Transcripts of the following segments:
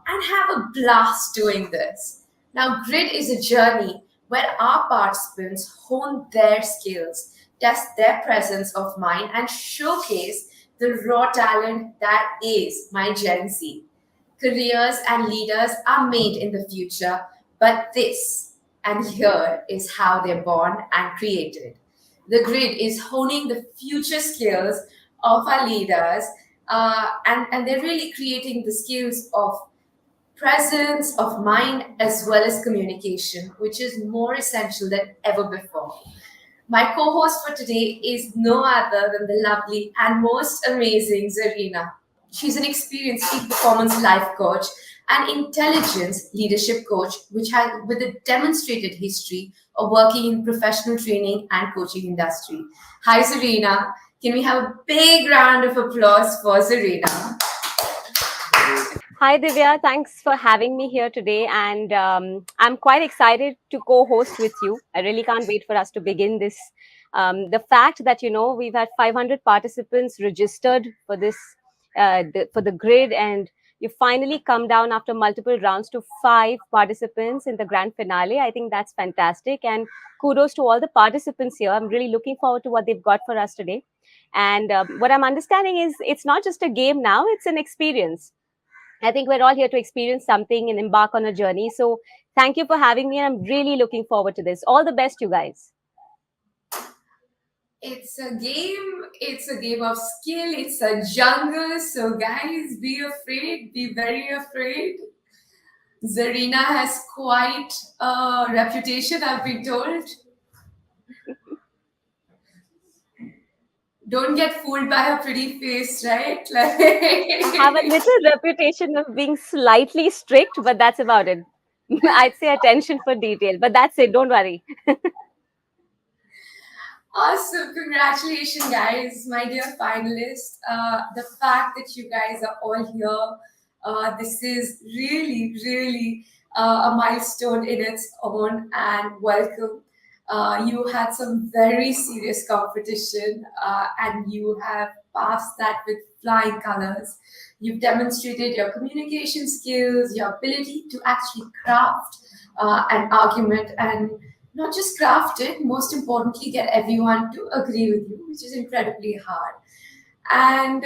and have a blast doing this. Now, GRiD is a journey where our participants hone their skills, test their presence of mind, and showcase the raw talent that is my Gen Z. Careers and leaders are made in the future, but this and here is how they're born and created. The GRiD is honing the future skills of our leaders, and they're really creating the skills of presence of mind as well as communication, which is more essential than ever before. My co host for today is no other than the lovely and most amazing Zarina. She's an experienced peak performance life coach and intelligence leadership coach, which has with a demonstrated history of working in professional training and coaching industry. Hi, Zarina. Can we have a big round of applause for Zarina? Hi, Divya. Thanks for having me here today. And I'm quite excited to co host with you. I really can't wait for us to begin this. The fact that, we've had 500 participants registered for this, for the GRiD, and you finally come down after multiple rounds to 5 participants in the grand finale. I think that's fantastic. And kudos to all the participants here. I'm really looking forward to what they've got for us today. And what I'm understanding is it's not just a game now, it's an experience. I think we're all here to experience something and embark on a journey. So thank you for having me. And I'm really looking forward to this. All the best, you guys. It's a game of skill, it's a jungle. So, guys, be afraid, be very afraid. Zarina has quite a reputation, I've been told. Don't get fooled by her pretty face, right? I have a little reputation of being slightly strict, but that's about it. I'd say attention for detail, but that's it. Don't worry. Awesome. Congratulations, guys, my dear finalists. The fact that you guys are all here, this is really, really a milestone in its own, and welcome. You had some very serious competition, and you have passed that with flying colors. You've demonstrated your communication skills, your ability to actually craft an argument, and not just craft it, most importantly, get everyone to agree with you, which is incredibly hard. And,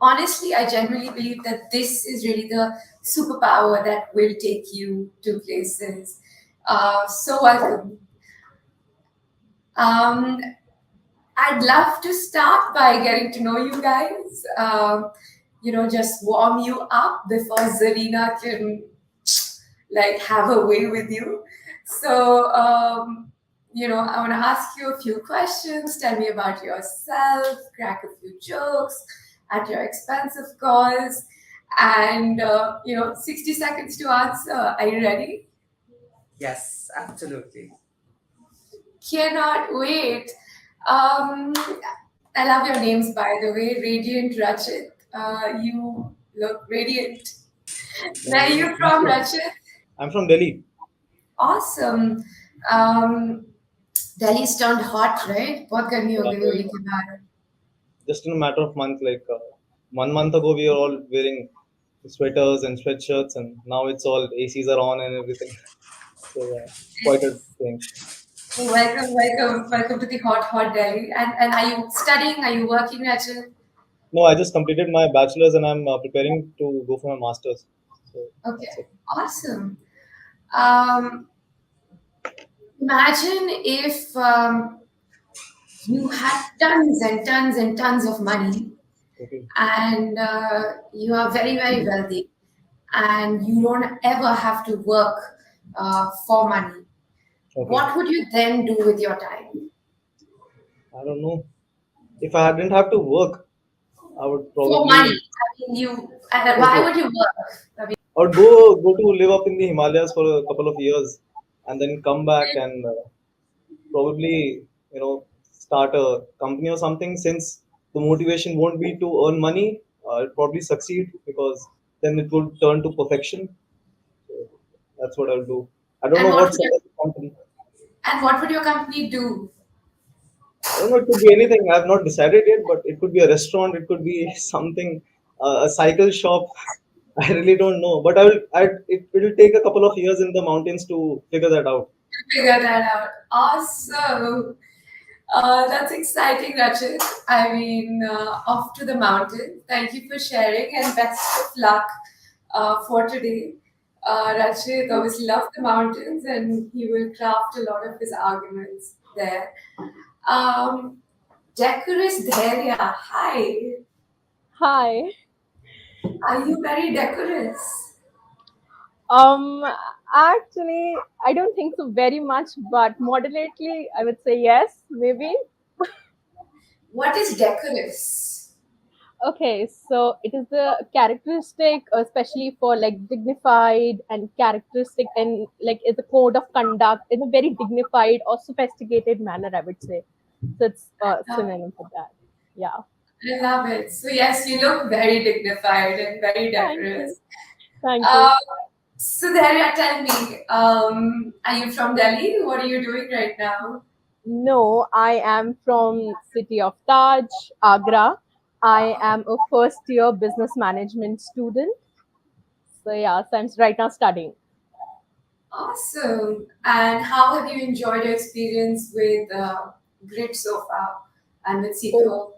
honestly, I genuinely believe that this is really the superpower that will take you to places. So welcome. Um, I'd love to start by getting to know you guys. Just warm you up before Zarina can like have a way with you. So, I want to ask you a few questions. Tell me about yourself, crack a few jokes at your expense, of course. And, 60 seconds to answer. Are you ready? Yes, absolutely. Cannot wait. Um, I love your names, by the way. Radiant Rachit. You look radiant. Where are you from, Rachit? I'm from Delhi. Awesome. Um, Delhi's turned hot, right? बहुत गर्मी हो Yeah, गई Holi very- के बाद. just in a matter of month, like 1 month ago, we were all wearing sweaters and sweatshirts, and now it's all ACs are on and everything. So yeah, quite a thing. Welcome to the hot Delhi. And are you studying? Are you working, Rachel? No, I just completed my bachelor's and I'm preparing to go for my master's. So that's Okay, it. awesome. Um, Imagine if you had tons and tons and tons of money, Okay. and you are very, very wealthy, and you don't ever have to work for money. Okay. What would you then do with your time? I don't know. If I didn't have to work, I would For money. probably I mean, why okay. would you work? I mean, I would go to live up in the Himalayas for a couple of years, and then come back and probably start a company or something. Since the motivation won't be to earn money, I'll probably succeed because then it will turn to perfection. So that's what I'll do. I don't and know what what would sort your of company. and what would your company do? I don't know. It could be anything. I have not decided yet, but it could be a restaurant. It could be something, a cycle shop. I really don't know, but I will. It will take a couple of years in the mountains to figure that out. Figure that out. Awesome. That's exciting, Rachit. I mean, off to the mountain. Thank you for sharing and best of luck for today. Rachit obviously loves the mountains and he will craft a lot of his arguments there. Um, Decorous Dharya, hi. Hi. Are you very decorous? Um, Actually, I don't think so very much, but moderately, I would say yes, maybe. What is decorous? Okay, so it is the characteristic, especially for like dignified and characteristic, and like it's a code of conduct in a very dignified or sophisticated manner, I would say. So it's a Uh, synonym for that. Yeah. I love it. So, yes, you look very dignified and very Thank you. decorous. Thank you. Um, so, Daria, tell me, are you from Delhi? What are you doing right now? No, I am from city of Taj, Agra. I am a first year business management student. So yeah, so I'm right now studying. Awesome. And how have you enjoyed your experience with GRiD so far and with Oh, Seekho?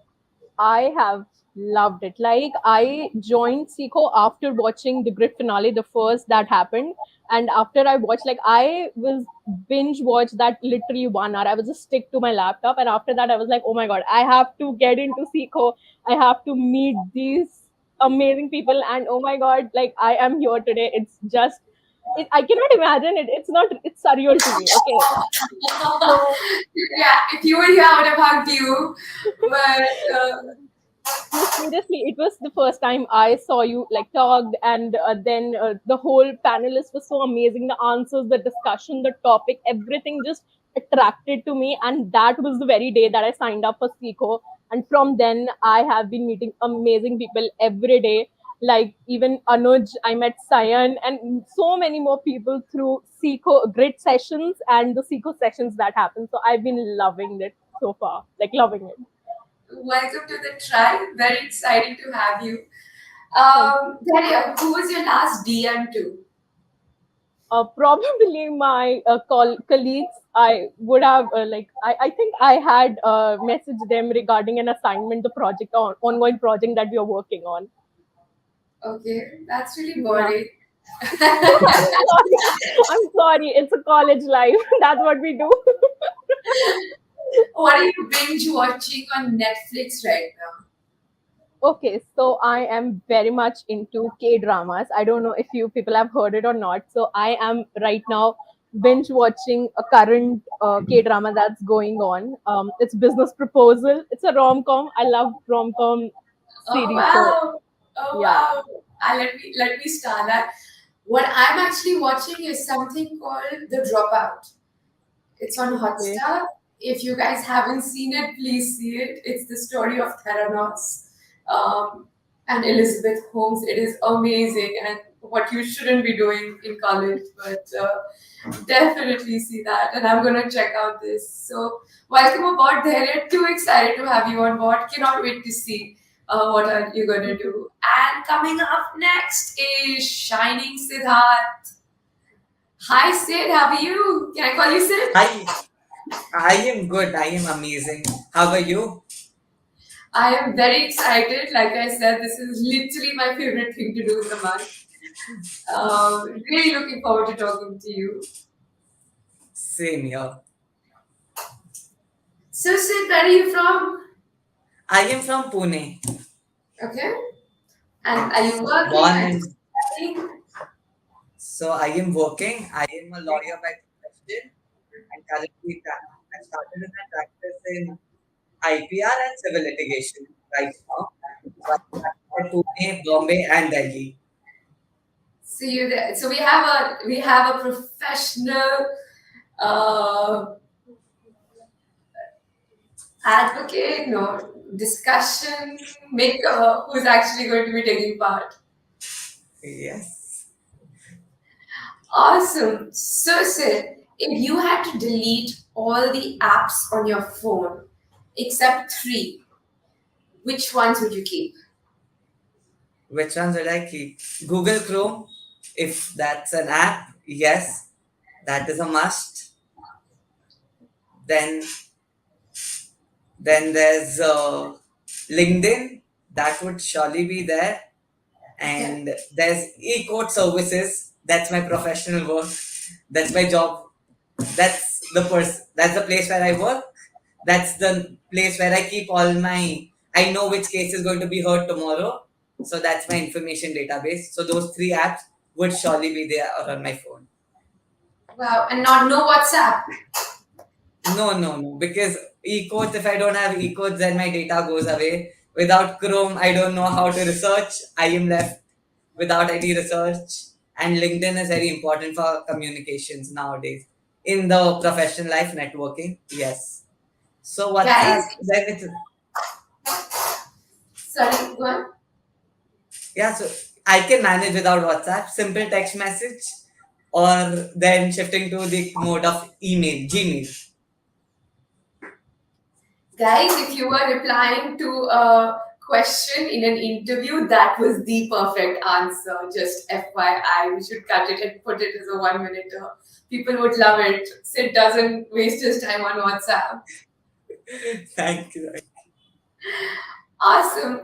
I have loved it. Like I joined Seekho after watching the Grid finale, the first that happened. And after I watched, like I was binge watch that literally 1 hour. I was just stick to my laptop, and after that, I was like, oh my god, I have to get into Seekho. I have to meet these amazing people, and oh my god, like I am here today. It's just, I cannot imagine it. It's not. It's surreal to me. Okay, so Yeah, if you were here, I would have hugged you. But no, seriously, it was the first time I saw you like talked, and then the whole panelists were so amazing. The answers, the discussion, the topic, everything just attracted to me, and that was the very day that I signed up for Seekho. And from then, I have been meeting amazing people every day. Like even Anuj, I met Sayan, and so many more people through Seekho grid sessions and the Seekho sessions that happen. So I've been loving it so far, like loving it. welcome to the tribe. Very exciting to have you. Thank you. Daria, who was your last DM to? Probably my colleagues. I would have I think I had messaged them regarding an assignment, the project ongoing project that we are working on. Okay, that's really Yeah. boring. I'm sorry, it's a college life. That's what we do. What are you binge watching on Netflix right now? Okay, so I am very much into K dramas. I don't know if you people have heard it or not. So I am right now binge watching a current K drama that's going on. It's Business Proposal. It's a rom com. I love rom com Oh series. So wow! Oh yeah. wow! Let me start that. What I'm actually watching is something called The Dropout. It's on Okay. Hotstar. If you guys haven't seen it, please see it. It's the story of Theranos and Elizabeth Holmes. It is amazing and what you shouldn't be doing in college, but definitely see that. And I'm gonna check out this. So welcome aboard, Dharya. Too excited to have you on board. Cannot wait to see what are you gonna do. And coming up next is Shining Siddharth. Hi Sid, how are you? Can I call you Sid? Hi, I am good. I am amazing. How are you? I am very excited. Like I said, this is literally my favorite thing to do in the month. Really looking forward to talking to you. Same here. So, Sid, where are you from? I am from Pune. Okay. And are you Yes. working? Born Are you in. studying? So I am working. I am a lawyer by profession and currently I started my practice in IPR and civil litigation right now. So I practice at Pune, Bombay, and Delhi. So you there. So we have a professional uh, advocate, no discussion maker who's actually going to be taking part. Yes. Awesome. So, Sid, if you had to delete all the apps on your phone except three, which ones would you keep? Which ones will I keep? Google Chrome, if that's an app, yes, that is a must. Then there's LinkedIn, that would surely be there. Okay. And there's e-court services. That's my professional work. That's my job. That's the place where I work. That's the place where I keep all my. I know which case is going to be heard tomorrow. So that's my information database. So those three apps would surely be there on my phone. Wow. And not no WhatsApp. No, no, no. Because e-codes, if I don't have e-codes, then my data goes away. Without Chrome, I don't know how to research. I am left without any research. And LinkedIn is very important for communications nowadays. In the professional life, networking, yes. So Guys, WhatsApp, then it's sorry, go on. yeah. So I can manage without WhatsApp. Simple text message, or then shifting to the mode of email, Gmail. Guys, if you were replying to a question in an interview, that was the perfect answer. Just FYI, we should cut it and put it as a 1 minute. People would love it. Sid doesn't waste his time on WhatsApp. Thank you. Awesome.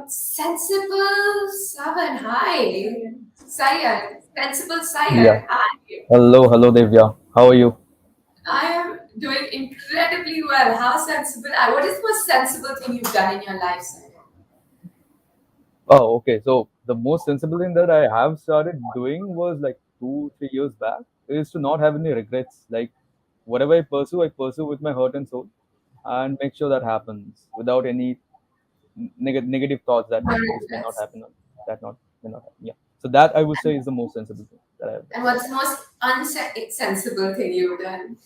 Sensible Savan, hi. Sayan, Sensible Yeah. Sayan, hi. Hello, Devya. How are you? I am doing incredibly well. How sensible? What is the most sensible thing you've done in your life, Sayan? Oh, okay. So the most sensible thing that I have started doing was like 2, 3 years back is to not have any regrets. Like whatever I pursue with my heart and soul, and make sure that happens without any negative thoughts that No this may not regrets. happen, or that not may not happen. Yeah. So that I would say is the most sensible thing that I have done. And what's the most unsensible thing you've done?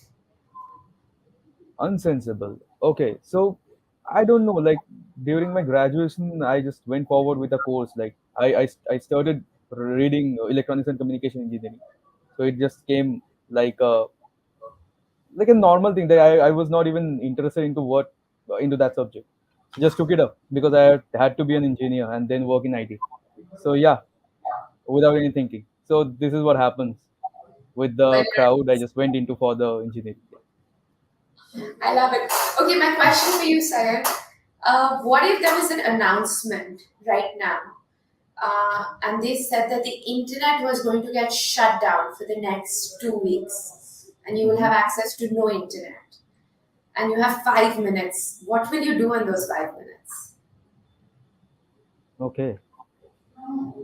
Unsensible. Okay, so I don't know. Like during my graduation, I just went forward with a course. Like I started reading electronics and communication engineering. So it just came like a normal thing that I was not even interested into what into that subject. Just took it up because I had to be an engineer and then work in IT. So yeah, without any thinking. So this is what happens with Well, the crowd. I just went into for the engineering. I love it. Okay, my question for you, Sayed. What if there was an announcement right now, and they said that the internet was going to get shut down for the next 2 weeks, and you will have access to no internet, and you have 5 minutes? What will you do in those 5 minutes? Okay.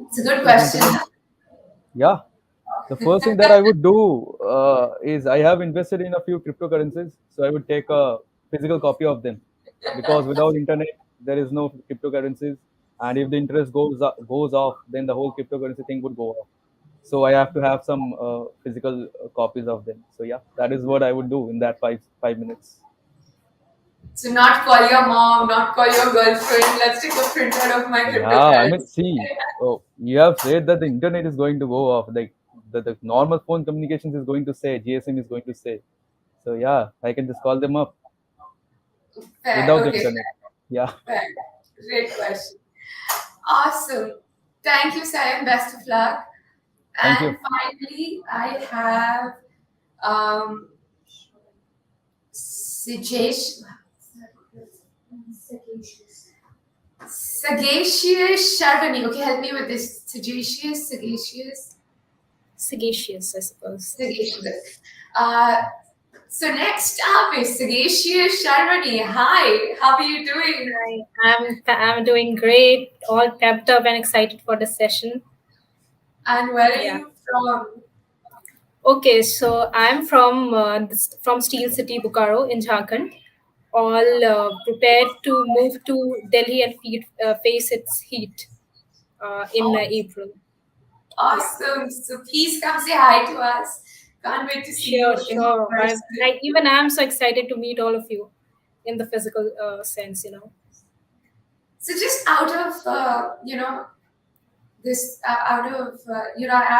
It's a good So question. yeah, the first thing that I would do is I have invested in a few cryptocurrencies, so I would take a physical copy of them because without internet there is no cryptocurrencies, and if the interest goes off, then the whole cryptocurrency thing would go off. So I have to have some physical copies of them. So yeah, that is what I would do in that five minutes. So not call your mom, not call your girlfriend. Let's take a printout of my Yeah, I mean, cryptocurrency. see, oh, you have said that the internet is going to go off, like the normal phone communications is going to say, GSM is going to say. So yeah, I can just call them up Fair. without the Okay. internet. Yeah, Fair. Great question. Awesome. Thank you, Sayan. Best of luck. thank you. And finally, I have Sijesh. Sagacious Sharvani. Okay, help me with this. Sagacious. Sagacious, I suppose. Sagacious. So next up is Sagacious Sharvani. Hi, how are you doing? I'm doing great, all pepped up and excited for the session. And where are Yeah. you from? Okay, so I'm from Steel City, Bokaro in Jharkhand. All prepared to move to Delhi and face its heat in April. Awesome. So please come say hi to us. Can't wait to see you in Sure. person. I'm so excited to meet all of you in the physical sense. So just out of I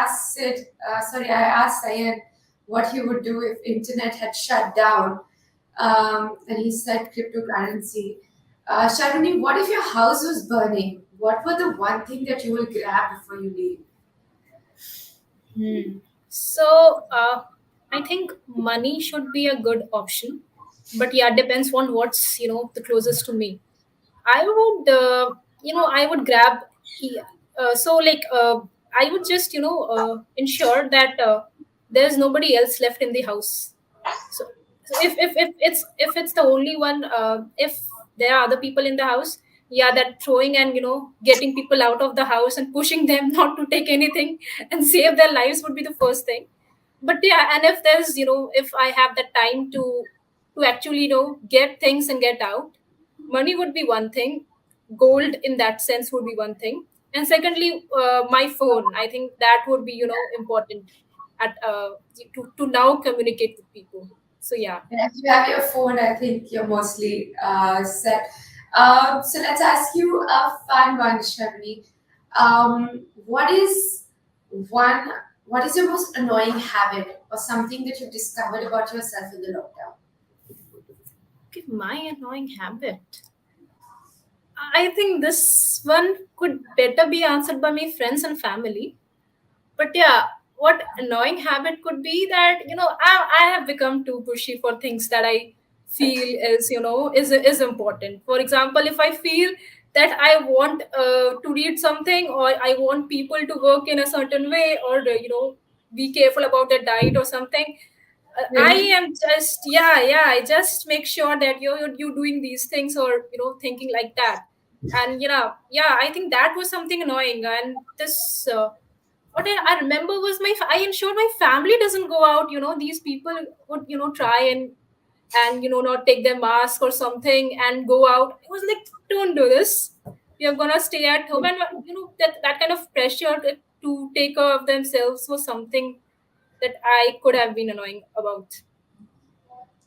asked I asked Sayan what he would do if internet had shut down, and he said cryptocurrency. Sharuni, what if your house was burning? what were the one thing that you will grab before you leave? So I think money should be a good option, but yeah, depends on what's the closest to me. I would, I would grab. So like, I would just ensure that there's nobody else left in the house. So, if it's the only one, if there are other people in the house, yeah, that throwing and getting people out of the house and pushing them not to take anything and save their lives would be the first thing. But yeah, and if there's if I have the time to actually get things and get out, money would be one thing, gold in that sense would be one thing, and secondly, my phone, I think that would be important at to now communicate with people. So yeah. And if you have your phone, I think you're mostly set. So let's ask you a fun one, Sharmi. What is one? What is your most annoying habit or something that you've discovered about yourself in the lockdown? Okay, my annoying habit. I think this one could better be answered by my friends and family. But yeah, what annoying habit could be that I have become too pushy for things that I feel is important. For example, if I feel that I want to read something, or I want people to work in a certain way, or be careful about their diet or something, I Really? am just, yeah, I just make sure that you're doing these things, or thinking like that. And yeah, I think that was something annoying. And this what I remember was I ensured my family doesn't go out. These people would try and not take their mask or something and go out. It was like, don't do this. You're gonna stay at home, and that kind of pressure to take care of themselves was something that I could have been annoying about.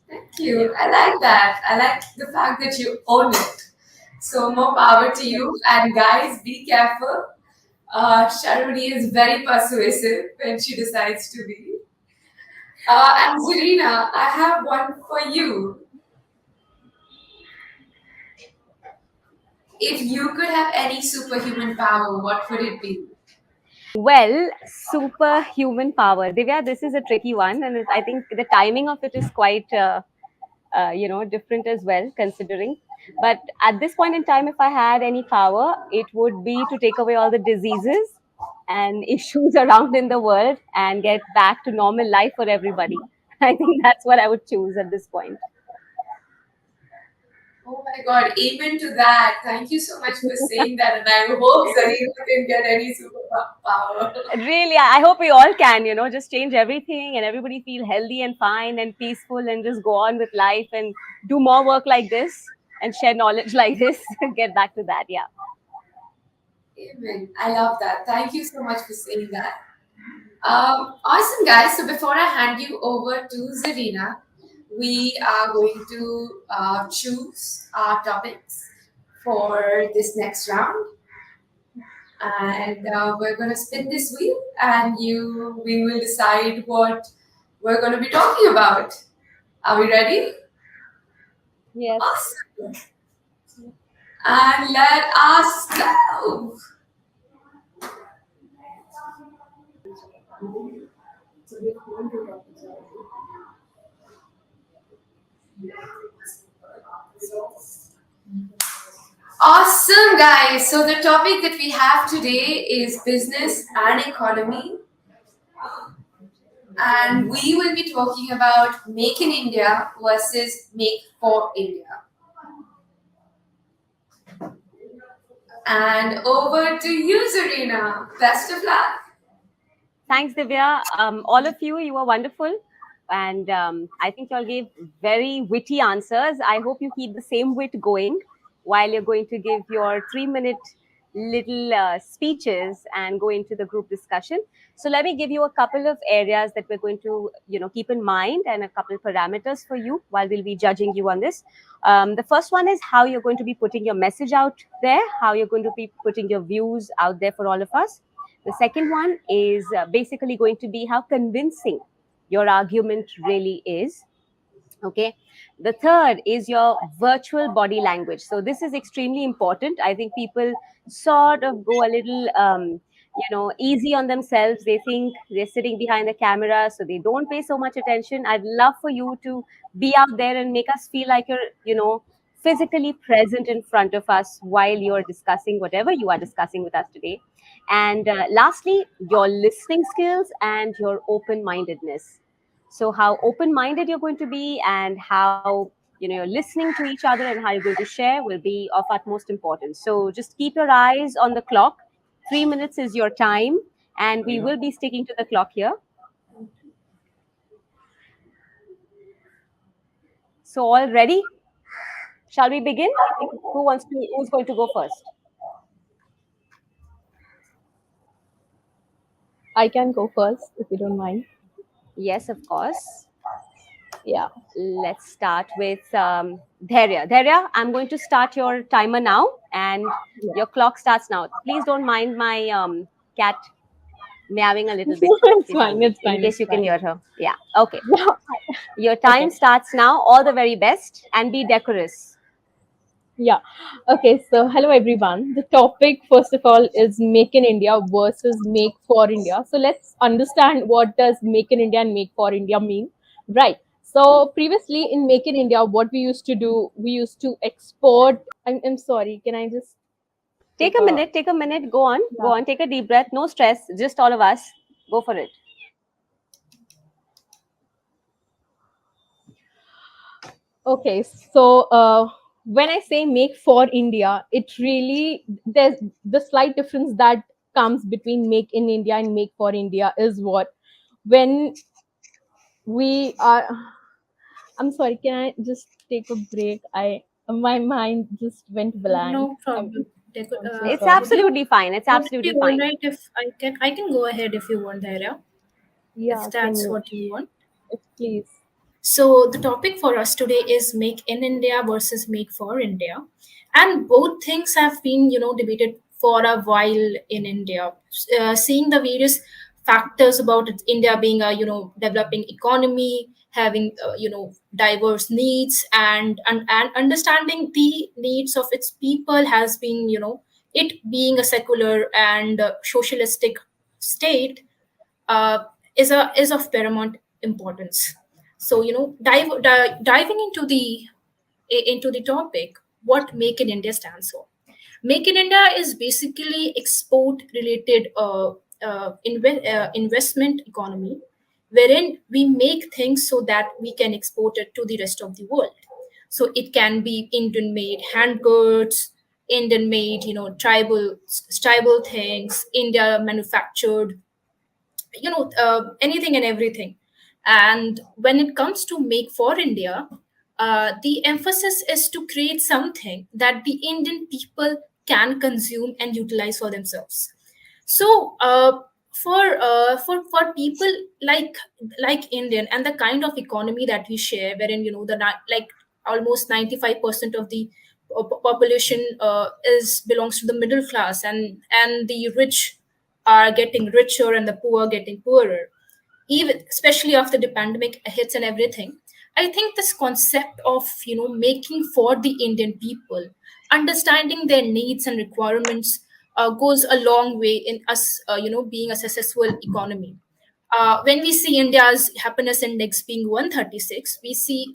Thank Yeah. you. I like that. I like the fact that you own it. So more power to you. And guys, be careful. Sharoni is very persuasive when she decides to be. And Zarina, I have one for you. If you could have any superhuman power, what would it be? Well, superhuman power. Divya, this is a tricky one, and I think the timing of it is quite, different as well, considering. But at this point in time, if I had any power, it would be to take away all the diseases and issues around in the world and get back to normal life for everybody. I think that's what I would choose at this point. Oh my God, amen to that. Thank you so much for saying that. And I hope Zarina can get any superpower. Really, I hope we all can, just change everything and everybody feel healthy and fine and peaceful and just go on with life and do more work like this and share knowledge like this. Get back to that. Yeah. Amen. I love that. Thank you so much for saying that. Awesome, guys. So before I hand you over to Zarina, we are going to choose our topics for this next round, and we're going to spin this wheel, and we will decide what we're going to be talking about. Are we ready? Yes. Awesome. And let us go. Awesome, guys. So, the topic that we have today is business and economy. And we will be talking about Make in India versus Make for India. And over to you, Zarina. Best of luck. Thanks, Divya. All of you, you were wonderful. And I think you all gave very witty answers. I hope you keep the same wit going while you're going to give your 3-minute little speeches and go into the group discussion. So let me give you a couple of areas that we're going to, keep in mind, and a couple of parameters for you while we'll be judging you on this. The first one is how you're going to be putting your message out there, how you're going to be putting your views out there for all of us. The second one is basically going to be how convincing your argument really is. Okay. The third is your virtual body language. So this is extremely important. I think people sort of go a little easy on themselves. They think they're sitting behind the camera, so they don't pay so much attention. I'd love for you to be out there and make us feel like you're physically present in front of us while you're discussing whatever you are discussing with us today. And lastly, your listening skills and your open mindedness. So how open minded you're going to be, and how you're listening to each other, and how you're going to share will be of utmost importance. So just keep your eyes on the clock. 3 minutes is your time, and we will be sticking to the clock here. So all ready? Shall we begin? Who's going to go first? I can go first if you don't mind. Yes, of course. Yeah. Let's start with Dharya. Dharya, I'm going to start your timer now, and your clock starts now. Please don't mind my cat meowing a little bit It's fine. behind, It's in fine. case It's you can fine. hear her. Yeah, okay. Yeah. Your time Okay. starts now. All the very best, and be decorous. Yeah. Okay. So, hello everyone. The topic, first of all, is Make in India versus Make for India. So, let's understand what does Make in India and Make for India mean, right? So, previously in Make in India, what we used to do, we used to export. I'm sorry. Can I just Take take a a? minute, take a minute. Go on, go Yeah. on. Take a deep breath. No stress. Just all of us. Go for it. Okay, so when I say make for India, it really there's the slight difference that comes between make in India and make for India is what when we are. I'm sorry, can I just take a break? My mind just went blank. No problem. I'm so It's sorry. absolutely fine. It's Would it be absolutely all fine. right if I can go ahead if you want, Dhaira, if Yeah, can that's you what you want. please? So, the topic for us today is Make in India versus Make for India. And both things have been, debated for a while in India. Seeing the various factors about India being a, developing economy, having, diverse needs, and understanding the needs of its people has been, it being a secular and socialistic state uh, is of paramount importance. So diving into the topic, what Make in India stands for. Make in India is basically export related investment economy, wherein we make things so that we can export it to the rest of the world. So it can be Indian made hand goods, Indian made tribal things, India manufactured, anything and everything. And when it comes to Make for India, the emphasis is to create something that the Indian people can consume and utilize for themselves. So for people like Indian and the kind of economy that we share, wherein like almost 95% of the population is belongs to the middle class, and the rich are getting richer and the poor getting poorer, even especially after the pandemic hits and everything. I think this concept of making for the Indian people, understanding their needs and requirements, goes a long way in us being a successful economy. When we see India's happiness index being 136, we see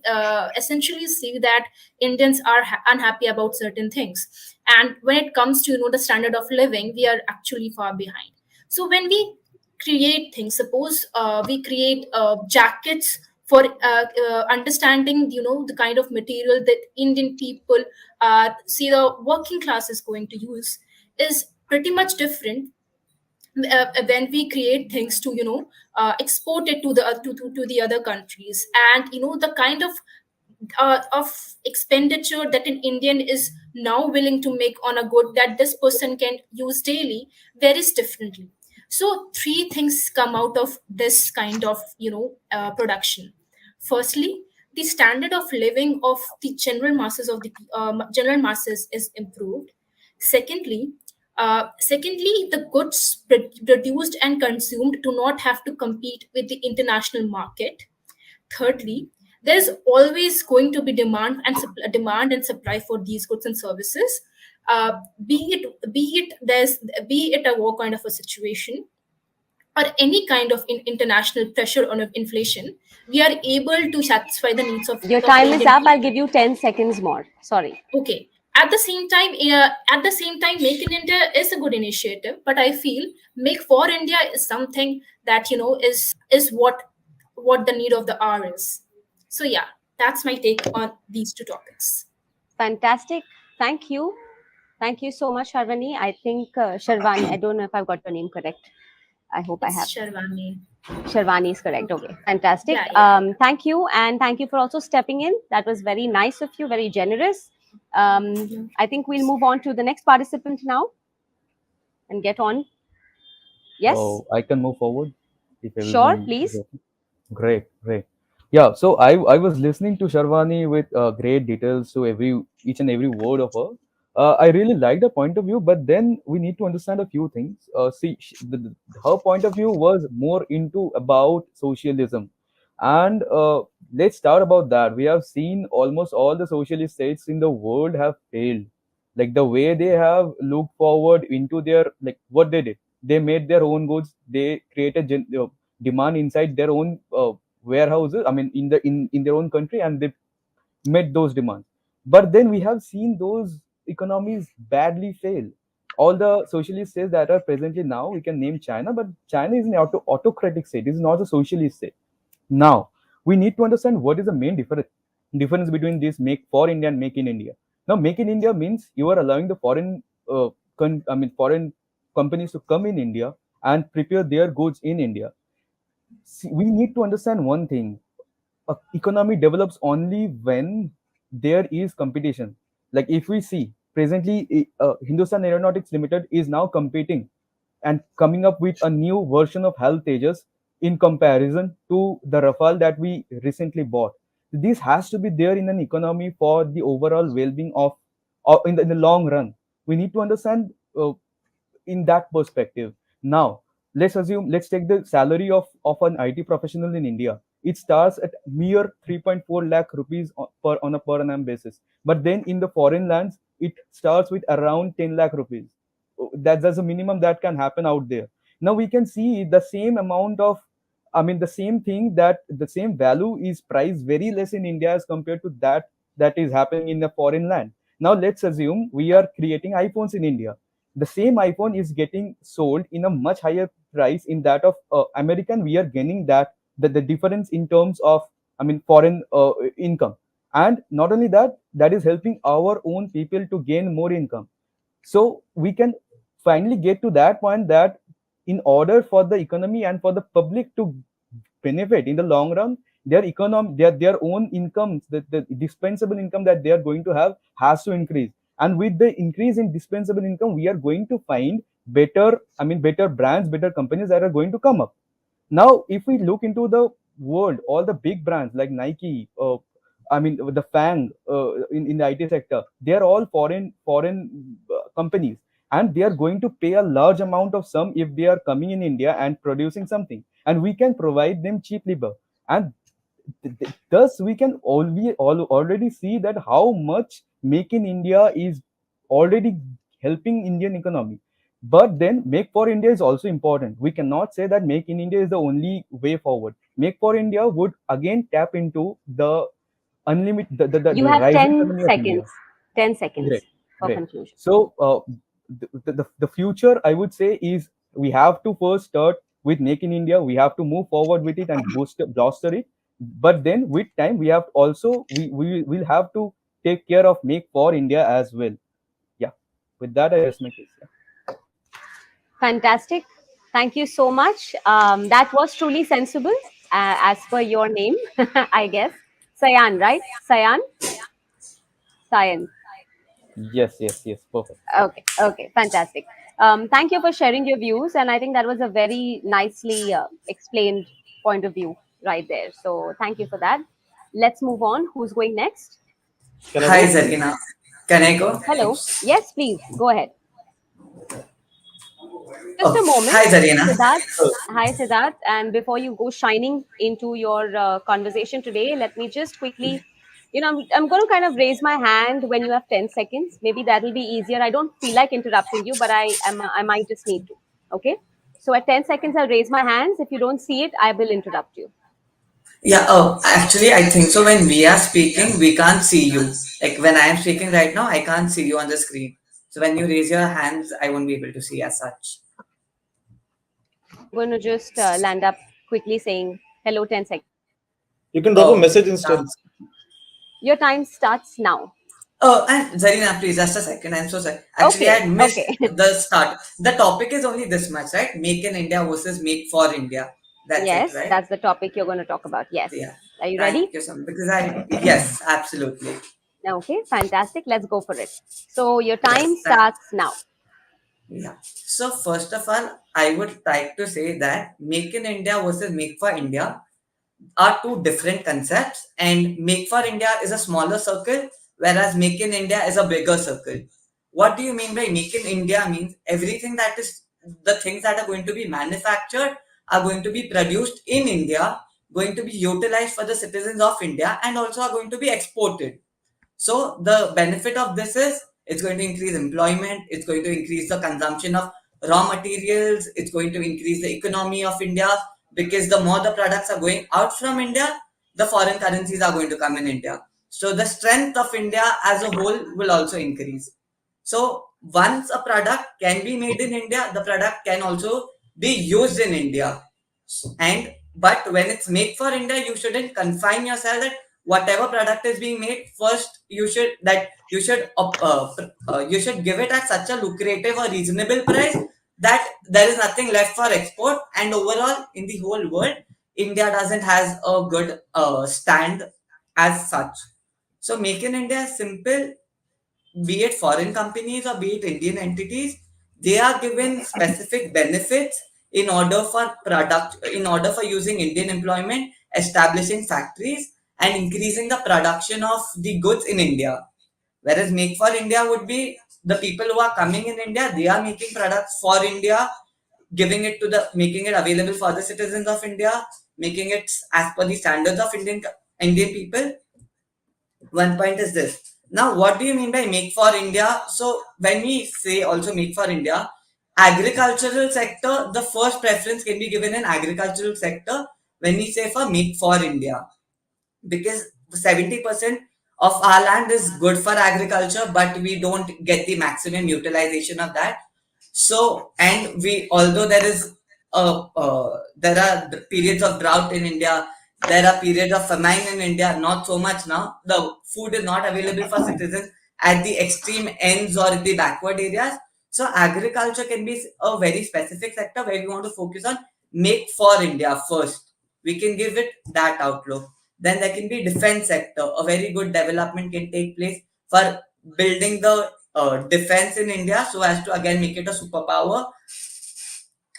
essentially see that Indians are unhappy about certain things, and when it comes to the standard of living, we are actually far behind. So when we create things, suppose we create jackets for understanding the kind of material that Indian people see the working class is going to use, is pretty much different when we create things to export it to to the other countries. And the kind of expenditure that an Indian is now willing to make on a good that this person can use daily varies differently. So three things come out of this kind of production. Firstly, the standard of living of the general masses is improved. Secondly, the goods produced and consumed do not have to compete with the international market. Thirdly, there's always going to be demand and supply for these goods and services. Be it a war kind of a situation, or any kind of international pressure on inflation, we are able to satisfy the needs Your of the time is Indian up. I'll people. give you 10 seconds more. Sorry. Okay. At the same time, Make in India is a good initiative, but I feel Make for India is something that is what the need of the hour is. So yeah, that's my take on these two topics. Fantastic. Thank you. Thank you so much, Sharvani. I think Sharvani, I don't know if I've got your name correct. I hope I It's have. Sharwani. Sharvani is correct. Okay, fantastic. Yeah, yeah. Thank you, and thank you for also stepping in. That was very nice of you, very generous. I think we'll move on to the next participant now and get on. Yes, I can move forward if sure, everyone is please. okay. Great, great. Yeah, so I was listening to Sharvani with great details to each and every word of her. I really liked her point of view, but then we need to understand a few things. See, her point of view was more into about socialism, and let's start about that. We have seen almost all the socialist states in the world have failed. Like the way they have looked forward into their like what they did, they made their own goods. They created demand inside their own warehouses, I mean in their own country, and they met those demands. But then we have seen those economies badly fail. All the socialist states that are presently now, we can name China, but China is an autocratic state. It is not a socialist state. Now we need to understand what is the main difference between this make for India and make in India. Now make in India means you are allowing the foreign companies to come in India and prepare their goods in India. See, we need to understand one thing: economy develops only when there is competition. Like if we see presently, Hindustan Aeronautics Limited is now competing and coming up with a new version of Hal Tejas in comparison to the Rafale that we recently bought. This has to be there in an economy for the overall well-being of in the long run. We need to understand in that perspective. Now, let's take the salary of an IT professional in India. It starts at mere 3.4 lakh rupees on a per annum basis. But then in the foreign lands, it starts with around 10 lakh rupees. That's a minimum that can happen out there. Now we can see the same amount of, I mean, the same thing, that the same value is priced very less in India as compared to that is happening in the foreign land. Now let's assume we are creating iPhones in India. The same iPhone is getting sold in a much higher price in that of American. We are gaining the difference in terms of, I mean, foreign income. And not only that, that is helping our own people to gain more income. So we can finally get to that point that in order for the economy and for the public to benefit in the long run, their own incomes, the dispensable income that they are going to have has to increase. And with the increase in dispensable income, we are going to find better brands, better companies that are going to come up. Now if we look into the world, all the big brands like Nike, I mean the Fang, in the IT sector, they are all foreign companies, and they are going to pay a large amount of sum if they are coming in India and producing something, and we can provide them cheap labor. And thus we can already see that how much make in India is already helping Indian economy. But then make for India is also important. We cannot say that make in India is the only way forward. Make for India would again tap into the unlimited You the have rising 10 economy of India. seconds. 10 Great, seconds for great. conclusion. So the future, I would say, is we have to first start with Make in India. We have to move forward with it and bolster it. But then with time, we have also we will have to take care of Make for India as well. Yeah. With that, I rest my case. Yeah. Fantastic. Thank you so much. That was truly sensible, as per your name, I guess. Sayan, right? Sayan? Sayan. Yes, yes, yes. Perfect. Okay, okay, fantastic. Thank you for sharing your views, and I think that was a very nicely explained point of view right there. So, thank you for that. Let's move on. Who's going next? Can I Hi, go? Zarina. Can I go? Hello. Yes, please go ahead. Just a moment, Hi, Zarina. Siddharth. Uh, Hi, Siddharth. And before you go shining into your conversation today, let me just quickly, I'm going to kind of raise my hand when you have 10 seconds. Maybe that will be easier. I don't feel like interrupting you, but I might just need to. Okay. So at 10 seconds, I'll raise my hands. If you don't see it, I will interrupt you. Yeah, actually, I think so. When we are speaking, we can't see you. Like when I am speaking right now, I can't see you on the screen. So when you raise your hands, I won't be able to see as such. I'm going to just land up quickly saying hello, 10 seconds. you can drop a Okay, message instead. sounds. Your time starts now. Oh, and Zarina, please, just a second. I'm so sorry. Actually, I Okay. had missed Okay. the start. The topic is only this much, right? Make in India versus make for India. That's it, Yes, right? that's the topic you're going to talk about. Yes. Yeah. Are you Thank ready? you so much. Because yes, absolutely. Okay, fantastic. Let's go for it. So your time Yes. starts now. Yeah. So first of all, I would like to say that Make in India versus Make for India are two different concepts, and Make for India is a smaller circle, whereas Make in India is a bigger circle. What do you mean by Make in India? Means everything that is the things that are going to be manufactured are going to be produced in India, going to be utilized for the citizens of India, and also are going to be exported. So the benefit of this is it's going to increase employment, it's going to increase the consumption of raw materials, it's going to increase the economy of India, because the more the products are going out from India, the foreign currencies are going to come in India. So the strength of India as a whole will also increase. So once a product can be made in India, the product can also be used in India. And but when it's made for India, you shouldn't confine yourself that whatever product is being made first, you should give it at such a lucrative or reasonable price that there is nothing left for export. And overall, in the whole world, India doesn't has a good stand as such. So make in India is simple, be it foreign companies or be it Indian entities, they are given specific benefits in order for using Indian employment, establishing factories, and increasing the production of the goods in India. Whereas Make for India would be the people who are coming in India, they are making products for India, making it available for the citizens of India, making it as per the standards of Indian people. One point is this. Now, what do you mean by make for India? So, when we say also make for India, agricultural sector, the first preference can be given in agricultural sector when we say for make for India, because 70% of our land is good for agriculture, but we don't get the maximum utilization of that. So, and we, although there are periods of drought in India, there are periods of famine in India, not so much now. The food is not available for citizens at the extreme ends or the backward areas. So, agriculture can be a very specific sector where we want to focus on make for India first. We can give it that outlook. Then there can be defense sector. A very good development can take place for building the defense in India so as to again make it a superpower.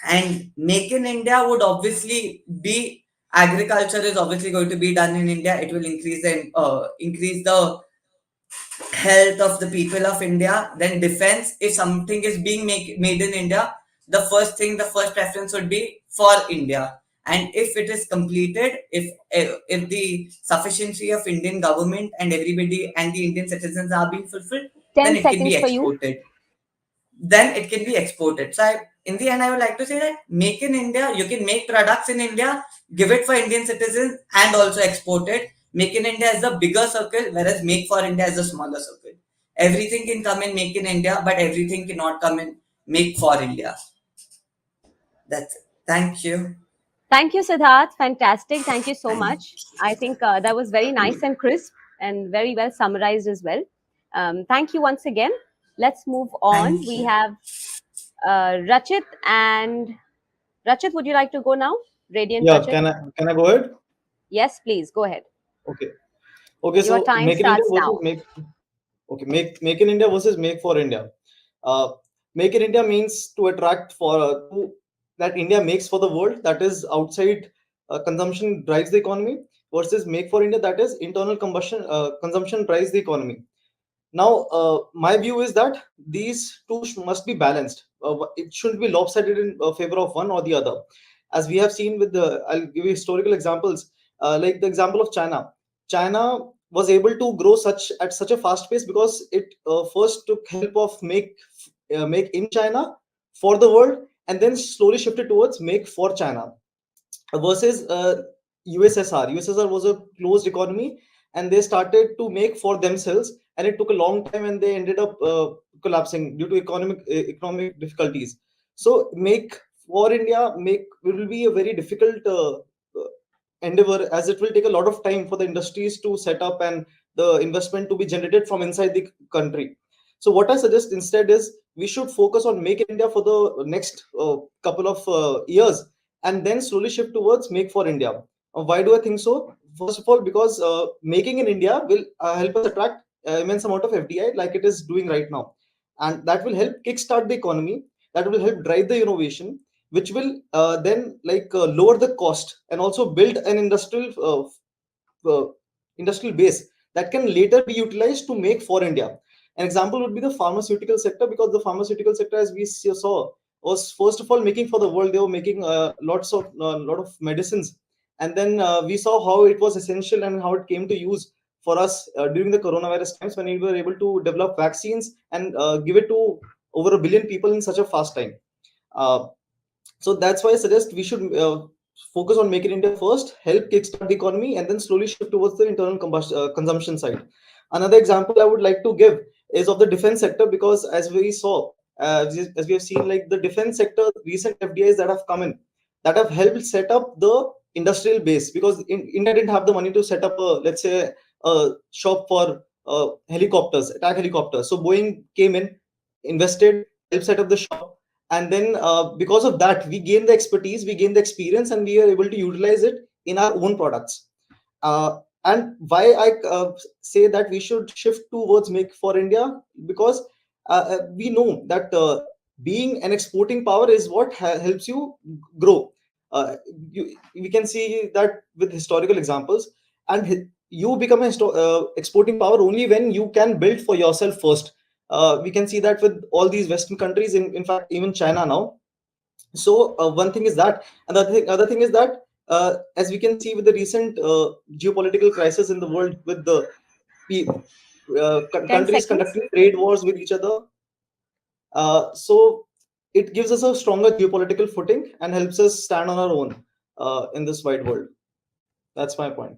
And make in India would obviously be agriculture is obviously going to be done in India. It will increase the health of the people of India. Then defense, if something is being made in India, the first preference would be for India. And if it is completed, if the sufficiency of Indian government and everybody and the Indian citizens are being fulfilled, then 10 it can be seconds for you. exported. Then it can be exported. So in the end, I would like to say that make in India, you can make products in India, give it for Indian citizens, and also export it. Make in India is the bigger circle, whereas make for India is the smaller circle. Everything can come in make in India, but everything cannot come in make for India. That's it. Thank you. Thank you, Siddharth. Fantastic. Thank you so much. I think that was very nice and crisp and very well summarized as well. Thank you once again. Let's move on. Thank We you. have Rachit and Rachit, would you like to go now? Radiant Yeah, Rachit? can I go ahead? Yes, please go ahead. Okay. Okay, Your so time Make in India starts versus now. Make in India versus Make for India. Uh, Make in India means to attract to that India makes for the world, that is outside consumption drives the economy, versus Make for India, that is internal combustion consumption drives the economy. Now, my view is that these two must be balanced. it shouldn't be lopsided in favor of one or the other. As we have seen with the, I'll give you historical examples, like the example of China. China was able to grow such at such a fast pace because it first took help of make in China for the world, and then slowly shifted towards make for China versus USSR. USSR was a closed economy, and they started to make for themselves, and it took a long time, and they ended up collapsing due to economic difficulties. So, make for India make will be a very difficult endeavor, as it will take a lot of time for the industries to set up and the investment to be generated from inside the country. So what I suggest instead is we should focus on make in India for the next couple of years, and then slowly shift towards make for India. Why do I think so? First of all, because making in India will help us attract immense amount of FDI, like it is doing right now, and that will help kickstart the economy, that will help drive the innovation, which will then lower the cost and also build an uh, industrial base that can later be utilized to make for India. An example would be the pharmaceutical sector, because the pharmaceutical sector, as we saw, was first of all making for the world. They were making lot of medicines, and then we saw how it was essential and how it came to use for us during the coronavirus times, when we were able to develop vaccines and give it to over a billion people in such a fast time. Uh, so that's why I suggest we should focus on making India first, help kickstart the economy, and then slowly shift towards the internal consumption side. Another example I would like to give is of the defense sector, because as we saw, as we have seen, like the defense sector, recent FDIs that have come in, that have helped set up the industrial base, because India didn't have the money to set up a, let's say, a shop for helicopters, attack helicopters. So Boeing came in, invested, helped set up the shop, and then because of that we gain the expertise, we gain the experience, and we are able to utilize it in our own products. And why I say that we should shift towards make for India, because we know that being an exporting power is what helps you grow. We can see that with historical examples, and you become an exporting power only when you can build for yourself first. We can see that with all these Western countries, in fact, even China now. So one thing is that, and other thing is that as we can see with the recent geopolitical crisis in the world, with the pe- 10 countries seconds. conducting trade wars with each other. So it gives us a stronger geopolitical footing and helps us stand on our own in this wide world. That's my point.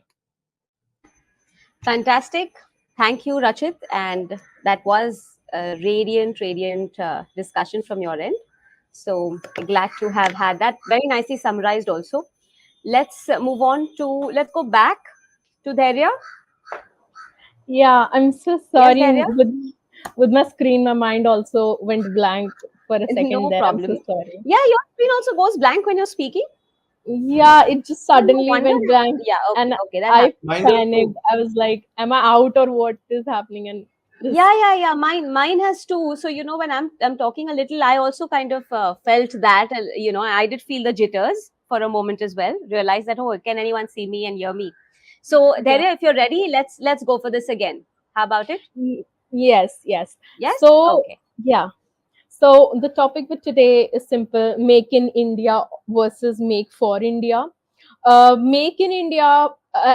Fantastic. Thank you, Rachit. And that was a radiant discussion from your end. So glad to have had that. Very nicely summarized also. Let's move on to, let's go back to Dhairya. Yeah, I'm so Yes, sorry. Dhairya? With my screen, my mind also went blank for a second No there. I'm so problem. sorry. Yeah, your screen also goes blank when you're speaking. Yeah, it just Oh, no suddenly wonder. went blank, Yeah, okay, and okay, that I happens. Mine does panicked. too. I was like, "Am I out or what is happening?" And just Yeah. Mine has too. So when I'm talking a little, I also kind of felt that. I did feel the jitters for a moment as well. Realized that, oh, can anyone see me and hear me? So yeah. Dhairya, if you're ready, let's go for this again. How about it? Yes, yes. Yes. So, Okay. yeah. So the topic for today is simple: Make in India versus Make for India. Make in India,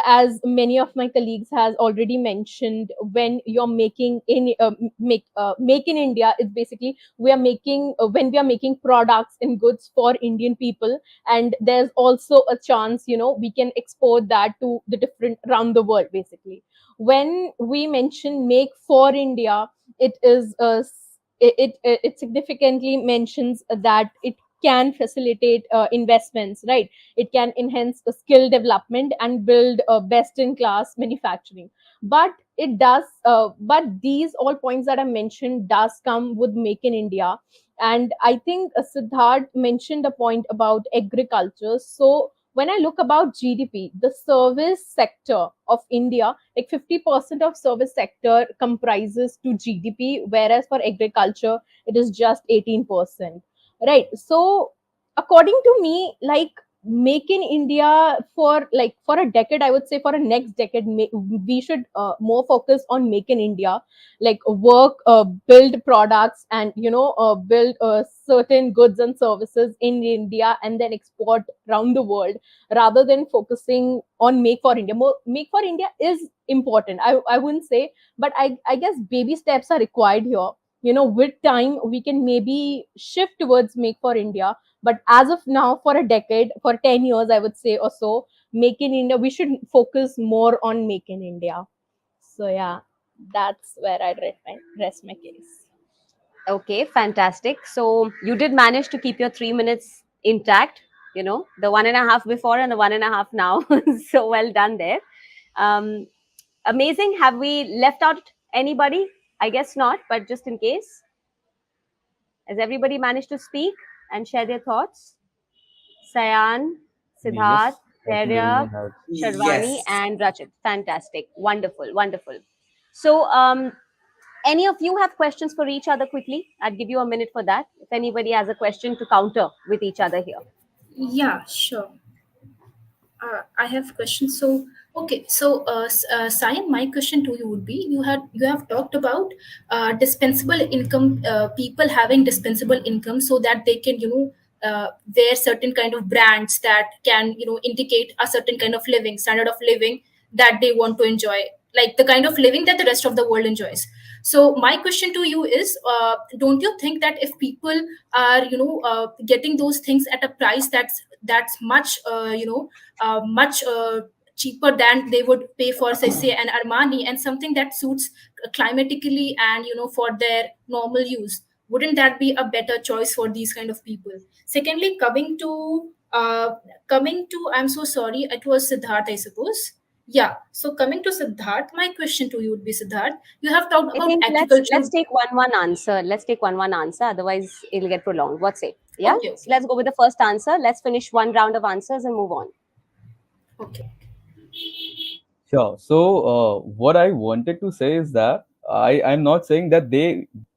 as many of my colleagues has already mentioned, when you're making in make in India, it's basically we are making when we are making products and goods for Indian people, and there's also a chance we can export that to the different around the world. Basically, when we mention make for India, it is it significantly mentions that it can facilitate investments, right? It can enhance the skill development and build best in class manufacturing. But it does but these all points that I mentioned does come with make in India. And I think Siddharth mentioned a point about agriculture. So when I look about GDP, the service sector of India, like 50% of service sector comprises to GDP, whereas for agriculture, it is just 18%. Right. So according to me, like make in India for like for a decade, I would say for a next decade, we should more focus on make in India, like work, build products, and build certain goods and services in India and then export around the world, rather than focusing on make for India. Make for India is important, I wouldn't say, but I guess baby steps are required here. With time we can maybe shift towards make for India, but as of now, for a decade, for 10 years, I would say, or so, make in India, we should focus more on make in India. So yeah, that's where I'd rest my case. Okay, fantastic. So you did manage to keep your 3 minutes intact, the 1.5 before and the 1.5 now. So well done there. Um, Amazing. Have we left out anybody? I guess not, but just in case, has everybody managed to speak and share their thoughts? Sayan, Siddharth, Yes, I think Daria, everyone has. Sharvani, Yes. and Rachit. Fantastic. Wonderful. Wonderful. So, any of you have questions for each other quickly? I'd give you a minute for that. If anybody has a question to counter with each other here. Yeah, sure. I have questions. So, okay. So, Sayan, my question to you would be: you have talked about dispensable income, people having dispensable income, so that they can wear certain kind of brands that can indicate a certain kind of living standard of living that they want to enjoy, like the kind of living that the rest of the world enjoys. So, my question to you is: don't you think that if people are getting those things at a price that's much cheaper than they would pay for, say an Armani, and something that suits climatically and for their normal use, wouldn't that be a better choice for these kind of people? Secondly, coming to I'm so sorry, it was Siddharth, I suppose. Yeah, so coming to Siddharth, my question to you would be, Siddharth, you have talked I about think let's agriculture. take one answer. Let's take one answer. Otherwise, it'll get prolonged. What say? Yeah. Okay, So okay, let's go with the first answer. Let's finish one round of answers and move on. okay. Sure. So, what I wanted to say is that I'm not saying that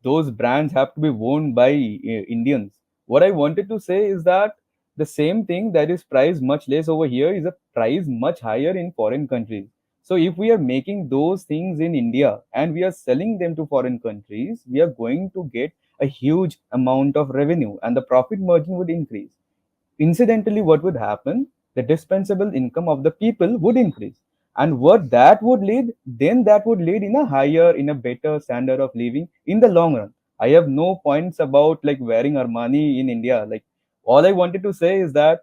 those brands have to be worn by Indians. What I wanted to say is that the same thing that is priced much less over here is a price much higher in foreign countries. So, if we are making those things in India and we are selling them to foreign countries, we are going to get a huge amount of revenue and the profit margin would increase. Incidentally, what would happen? The dispensable income of the people would increase. And what that would lead, then that would lead in a better standard of living in the long run. I have no points about like wearing Armani in India. Like all I wanted to say is that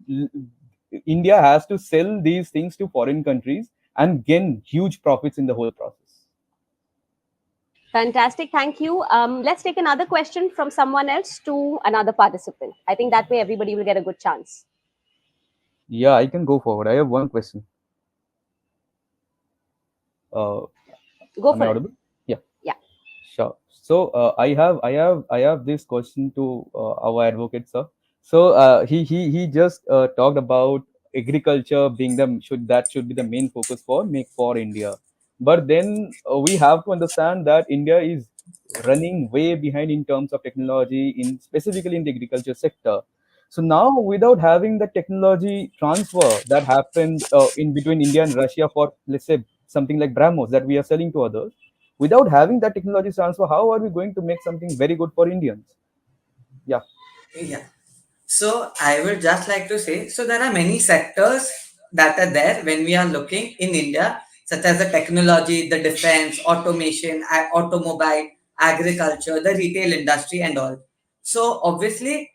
l- India has to sell these things to foreign countries and gain huge profits in the whole process. Fantastic. Thank you. Let's take another question from someone else to another participant. I think that way everybody will get a good chance. Yeah, I can go forward. I have one question. Uh, Go am I for it. audible? Yeah. Yeah. Sure. So I have this question to our advocate, sir. So he just talked about agriculture being the should be the main focus for Make for India. But then we have to understand that India is running way behind in terms of technology, in specifically in the agriculture sector. So now, without having the technology transfer that happened in between India and Russia for, let's say, something like Brahmos that we are selling to others, without having that technology transfer, how are we going to make something very good for Indians? Yeah. Yeah. So I would just like to say, so there are many sectors that are there when we are looking in India, such as the technology, the defense, automation, automobile, agriculture, the retail industry, and all. So obviously,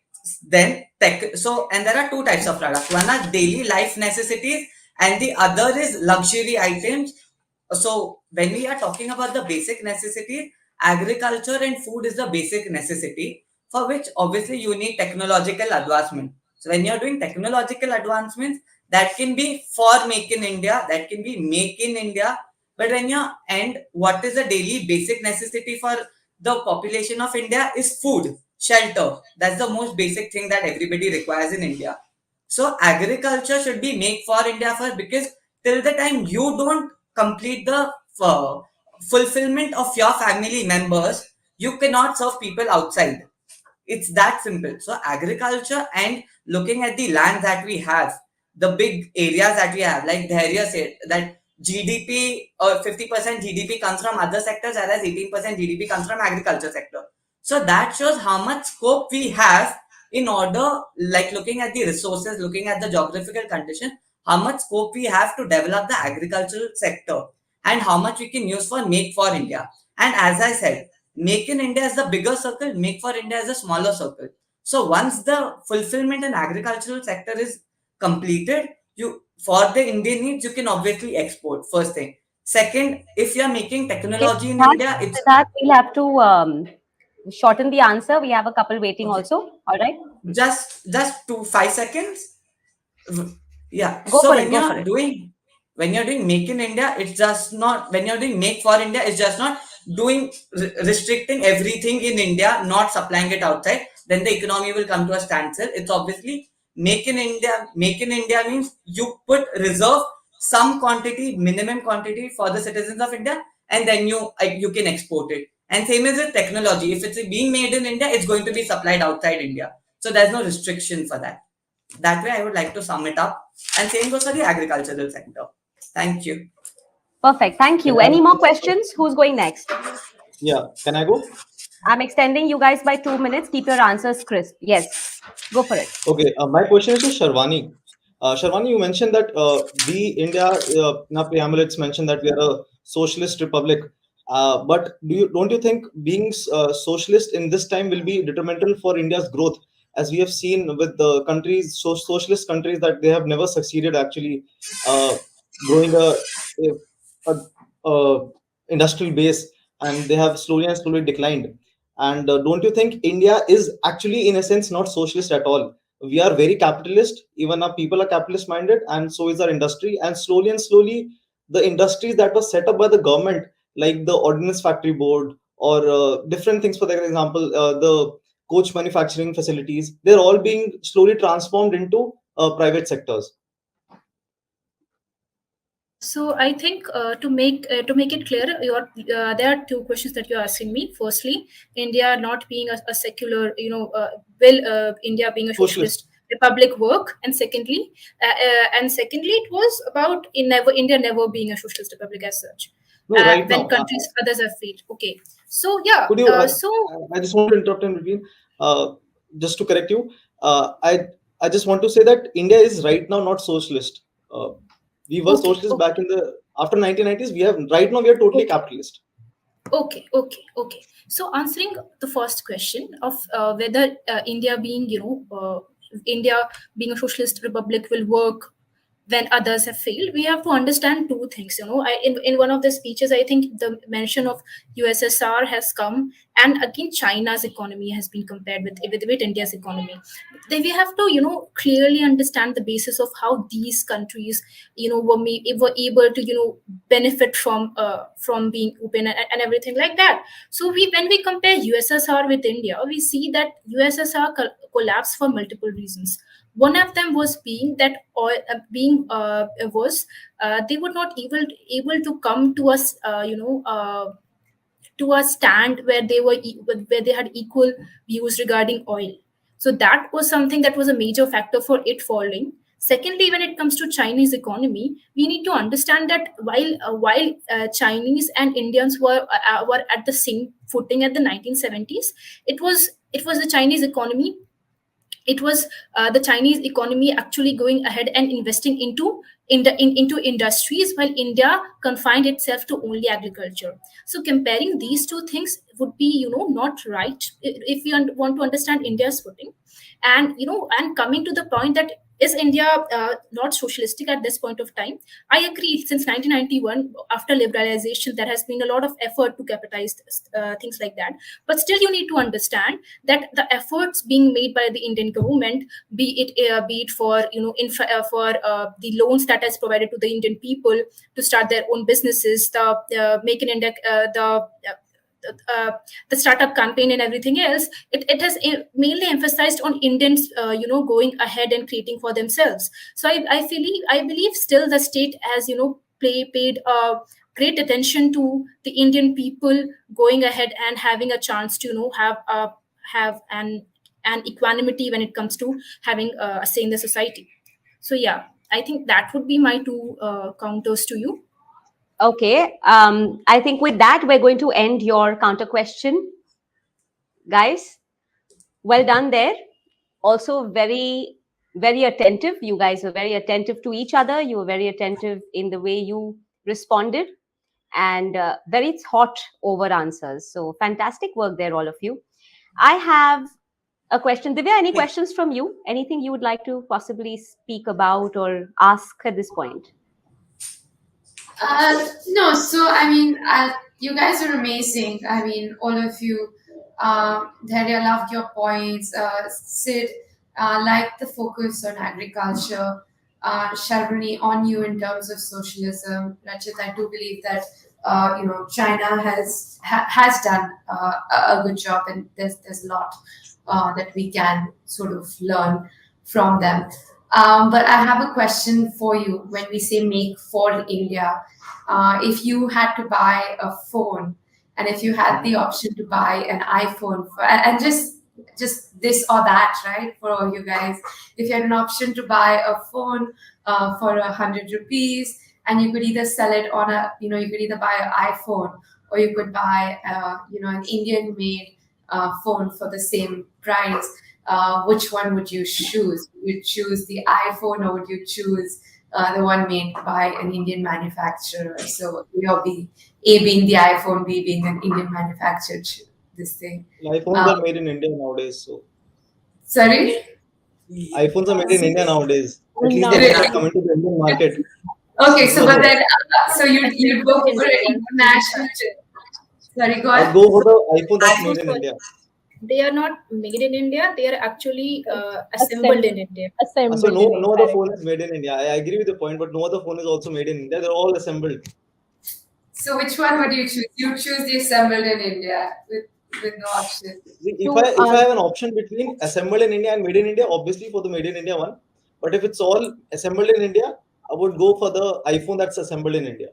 then tech. So and there are two types of products. One are daily life necessities, and the other is luxury items. So when we are talking about the basic necessities, agriculture and food is the basic necessity, for which obviously you need technological advancement. So when you're doing technological advancements, that can be for make in India, that can be make in India. But when you and what is the daily basic necessity for the population of India is food, shelter. That's the most basic thing that everybody requires in India. So agriculture should be make for India first, because till the time you don't complete the uh, fulfillment of your family members, you cannot serve people outside. It's that simple. So agriculture and looking at the land that we have, the big areas that we have, like Dhairya said, that GDP or 50% GDP comes from other sectors, whereas 18% GDP comes from agriculture sector. So that shows how much scope we have in order, like looking at the resources, looking at the geographical condition, how much scope we have to develop the agricultural sector and how much we can use for Make for India. And as I said, Make in India is the bigger circle, Make for India is a smaller circle. So once the fulfillment in agricultural sector is completed, you for the Indian needs, you can obviously export. First thing. Second, if you are making Okay, technology in Siddharth, India, it's Siddharth, we'll have to shorten the answer. We have a couple waiting okay. also. All right, Just 5 seconds. Yeah. go So for it. Go for it. when you're doing Make in India, it's just not when you're doing Make for India, it's just not doing restricting everything in India, not supplying it outside. Then the economy will come to a standstill. It's obviously Make in India. Make in India means you put reserve some quantity, minimum quantity for the citizens of India, and then you can export it. And same as with technology. If it's being made in India, it's going to be supplied outside India. So there's no restriction for that. That way, I would like to sum it up. And same goes for the agricultural sector. Thank you. Perfect. Thank Can you. I Any more ask? questions? Who's going next? Yeah, can I go? I'm extending you guys by 2 minutes. Keep your answers crisp. Yes, go for it. Okay, my question is to Sharwani. Sharwani, you mentioned that we, India, in our preamble, it's mentioned that we are a socialist republic. But don't you think being socialist in this time will be detrimental for India's growth? As we have seen with the countries, socialist countries, that they have never succeeded actually uh, growing a industrial base, and they have slowly and slowly declined. And don't you think India is actually, in a sense, not socialist at all? We are very capitalist. Even our people are capitalist minded, and so is our industry. And slowly, the industries that were set up by the government, like the Ordnance Factory Board or different things, for example, the coach manufacturing facilities, they're all being slowly transformed into private sectors. So I think to make it clear, there are two questions that you're asking me. Firstly, India not being a secular, will India being a Socialist. socialist republic work, and secondly, it was about India never being a socialist republic as such. No, right When now, countries others have failed. Okay, so yeah, could you? so I just want to interrupt in between, just to correct you. I just want to say that India is right now not socialist. Uh, we were okay, socialist okay. back in the after 1990s. We have right now we are totally Okay. capitalist. Okay. So answering the first question of whether India being a socialist republic will work when others have failed, we have to understand two things. In one of the speeches, I think the mention of USSR has come, and again China's economy has been compared with India's economy. Then we have to clearly understand the basis of how these countries were able to benefit from being open and everything like that. So when we compare USSR with India, we see that USSR collapsed for multiple reasons. One of them was being that oil being was they were not able to come to us to a stand where where they had equal views regarding oil. So that was something that was a major factor for it falling. Secondly, when it comes to Chinese economy, we need to understand that while Chinese and Indians were at the same footing at the 1970s, it was the Chinese economy it was the Chinese economy actually going ahead and investing into industries, while India confined itself to only agriculture. So comparing these two things would be not right if we want to understand India's footing. And coming to the point that is India not socialistic at this point of time? I agree. Since 1991, after liberalization, there has been a lot of effort to capitalize things like that. But still, you need to understand that the efforts being made by the Indian government, be it for the loans that has provided to the Indian people to start their own businesses, the Make in India, uh, the startup campaign and everything else, it has mainly emphasized on Indians going ahead and creating for themselves. So I believe still the state has paid great attention to the Indian people going ahead and having a chance to have an and equanimity when it comes to having a say in the society. So yeah, I think that would be my two counters to you. Okay. I think with that, we're going to end your counter question, guys. Well done there. Also, very, very attentive. You guys were very attentive to each other. You were very attentive in the way you responded, and very thought over answers. So, fantastic work there, all of you. I have a question. Divya, any questions from you? Anything you would like to possibly speak about or ask at this point? No, so I mean, you guys are amazing. I mean, all of you. Dharya, loved your points. Sid, liked the focus on agriculture. Shalini, on you in terms of socialism. Rachit, I do believe that China has done a good job, and there's a lot that we can sort of learn from them. But I have a question for you. When we say make for India, if you had to buy a phone, and if you had the option to buy an iPhone and just this or that, right, for all you guys, if you had an option to buy a phone for 100 rupees, and you could either sell it on you could either buy an iPhone, or you could buy an Indian made phone for the same price. Which one would you choose? Would you choose the iPhone, or would you choose the one made by an Indian manufacturer? So A being the iPhone, B being an Indian manufactured this thing. iPhones are made in India nowadays, so Sorry? iPhones are made in India nowadays. At least No. they have come into the Indian market. Okay, so but then so you'd go for an international. Sorry, go I'd on. go for the iPhone that's made in India. They are not made in India, they are actually assembled in India. Assembled. So no, in no other India. phone is made in India. I agree with the point, but no other phone is also made in India. They're all assembled. So which one would you choose? You choose the assembled in India with no option. If I have an option between assembled in India and made in India, obviously for the made in India one. But if it's all assembled in India, I would go for the iPhone that's assembled in India.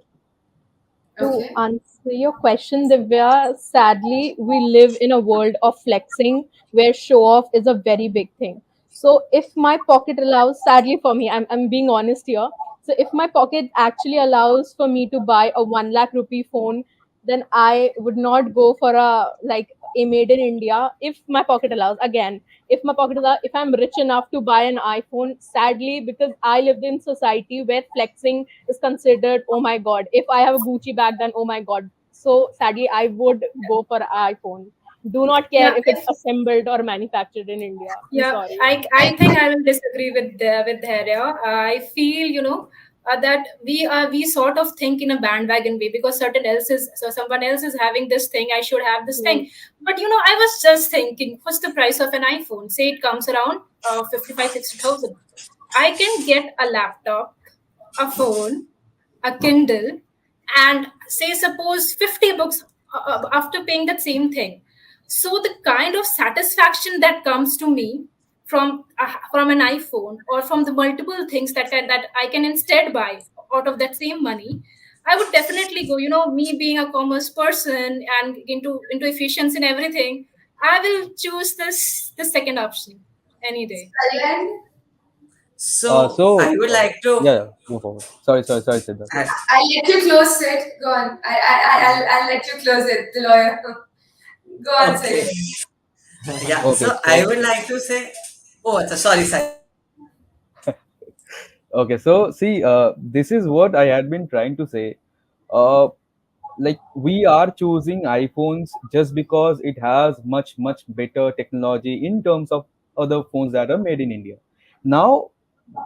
To Okay. answer your question, Divya, sadly, we live in a world of flexing where show off is a very big thing. So, if my pocket allows, sadly for me, I'm being honest here. So, if my pocket actually allows for me to buy a 1 lakh rupee phone, then I would not go for a made in India if my pocket allows. Again, if my pocket allows, if I'm rich enough to buy an iPhone, sadly, because I lived in society where flexing is considered, oh my god, if I have a Gucci bag, then oh my god. So sadly, I would go for iPhone. Do not care Yeah, if it's assembled or manufactured in India. I'm yeah, sorry. I think I will disagree with Dharya. I feel that we sort of think in a bandwagon way, because someone else is having this thing, I should have this thing. But I was just thinking, what's the price of an iPhone? Say it comes around 55,000-60,000. I can get a laptop, a phone, a Kindle, and say suppose 50 books after paying that same thing. So the kind of satisfaction that comes to me from an iPhone, or from the multiple things that I can instead buy out of that same money, I would definitely go. Me being a commerce person and into efficiency and everything, I will choose this second option any day. Again, So I would like to Yeah, move forward. Sorry, Siddharth. add. I'll let you close it. Go on. I'll let you close it. The lawyer. Go on, Okay. Sid. Yeah. Okay, So I would like to say. Oh, sorry, sorry. okay. So see, this is what I had been trying to say. Uh, like we are choosing iPhones just because it has much better technology in terms of other phones that are made in India. Now,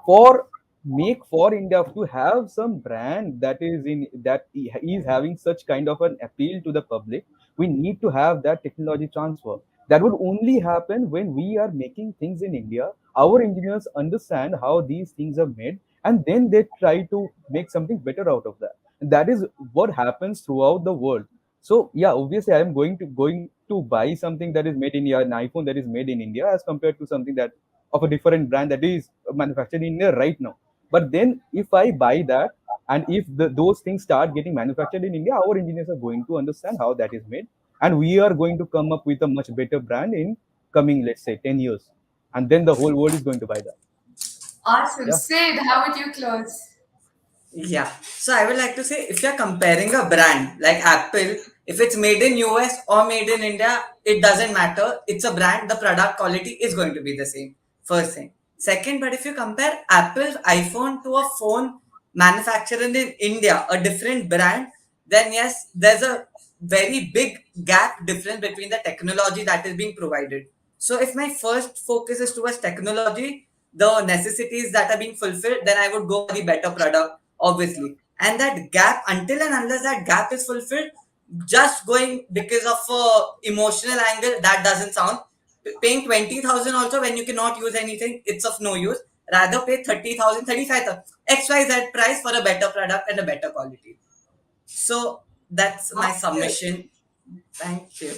for make for India to have some brand that is having such kind of an appeal to the public, we need to have that technology transfer. That would only happen when we are making things in India. Our engineers understand how these things are made, and then they try to make something better out of that. And that is what happens throughout the world. So yeah, obviously I am going to buy something that is made in India, an iPhone that is made in India, as compared to something that of a different brand that is manufactured in India right now. But then if I buy that, and if those things start getting manufactured in India, our engineers are going to understand how that is made, and we are going to come up with a much better brand in upcoming, let's say, 10 years, and then the whole world is going to buy that. Awesome. Yeah. Sid, how would you close? Yeah. So I would like to say, if you're comparing a brand like Apple, if it's made in US or made in India, it doesn't matter. It's a brand, the product quality is going to be the same. First thing. Second, but if you compare Apple's iPhone to a phone manufactured in India, a different brand, then yes, there's a very big gap difference between the technology that is being provided. So if my first focus is towards technology, the necessities that are being fulfilled, then I would go for the better product, obviously. And that gap, until and unless that gap is fulfilled, just going because of emotional angle, that doesn't sound. Paying 20,000 also when you cannot use anything, it's of no use. Rather pay 30,000, 35,000, XYZ price for a better product and a better quality. So that's my Awesome. submission. Thank you.